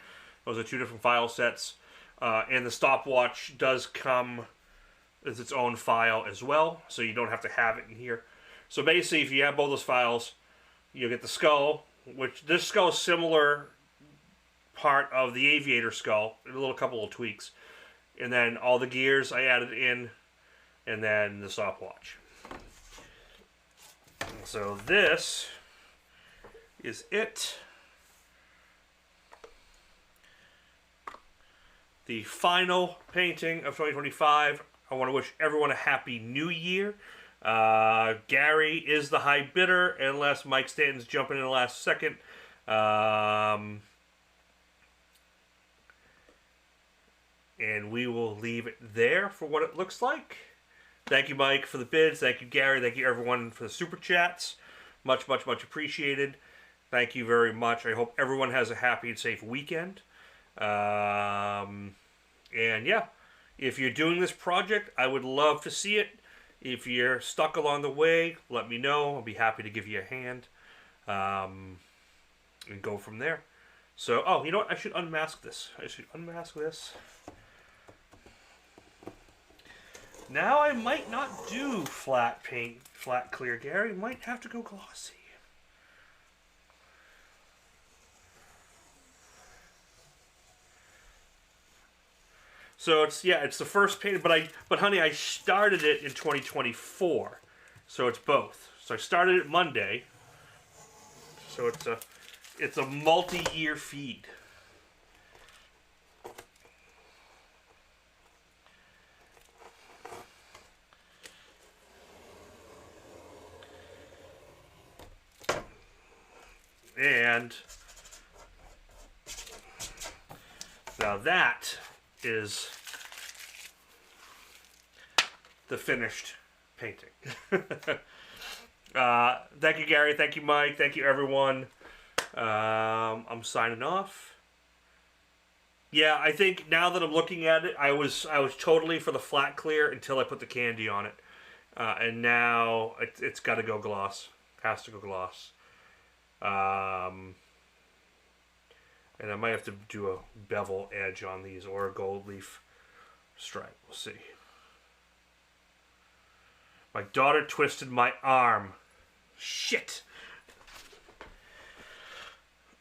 Those are two different file sets. And the Stopwatch does come as its own file as well, so you don't have to have it in here. So basically, if you have both those files, you'll get the skull, which this skull is similar part of the aviator skull, a couple of tweaks. And then all the gears I added in, and then the Stopwatch. So this is it. The final painting of 2025. I want to wish everyone a happy new year. Gary is the high bidder, unless Mike Stanton's jumping in the last second. And we will leave it there for what it looks like. Thank you, Mike, for the bids. Thank you, Gary. Thank you, everyone, for the super chats. Much, much, much appreciated. Thank you very much. I hope everyone has a happy and safe weekend. And yeah, if you're doing this project, I would love to see it. If you're stuck along the way, let me know. I'll be happy to give you a hand. And go from there. So, oh, you know what? I should unmask this. Now I might not do flat paint, flat clear, Gary. Might have to go glossy. So it's the first paint, but honey, I started it in 2024, so it's both. So I started it Monday, so it's a multi-year feed. And now that is the finished painting. Thank you, Gary. Thank you, Mike. Thank you, everyone. I'm signing off. Yeah, I think now that I'm looking at it, I was totally for the flat clear until I put the candy on it, and now it's got to go gloss. Has to go gloss. And I might have to do a bevel edge on these or a gold leaf stripe. We'll see. My daughter twisted my arm. Shit.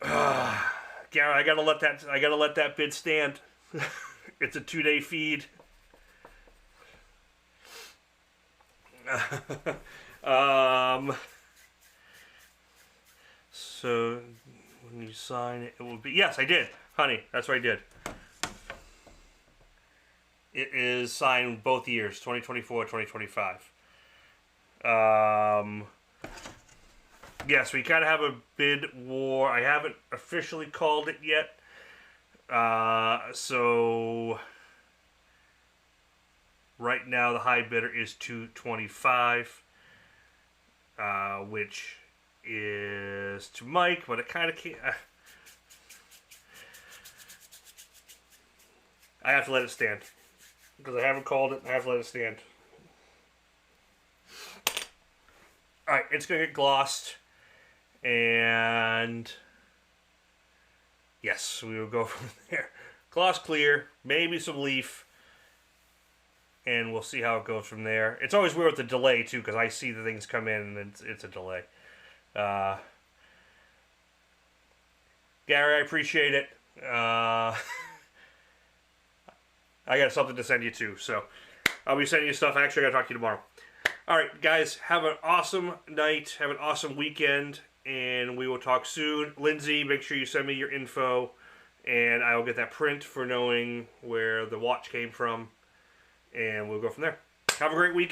Gary, I gotta let that bid stand. It's a 2-day feed. So when you sign it, it will be... Yes, I did. Honey, that's what I did. It is signed both years, 2024, 2025. Yes, we kind of have a bid war. I haven't officially called it yet. So right now the high bidder is $225, which is to Mike, but it kind of can't. I have to let it stand because I haven't called it. I have to let it stand. All right, it's gonna get glossed, and yes, we will go from there. Gloss clear, maybe some leaf, and we'll see how it goes from there. It's always weird with the delay too, because I see the things come in and it's a delay. Gary, I appreciate it. I got something to send you too, so I'll be sending you stuff. Actually, I gotta talk to you tomorrow. All right, guys, have an awesome night. Have an awesome weekend, and we will talk soon. Lindsay, make sure you send me your info, and I will get that print for knowing where the watch came from, and we'll go from there. Have a great weekend.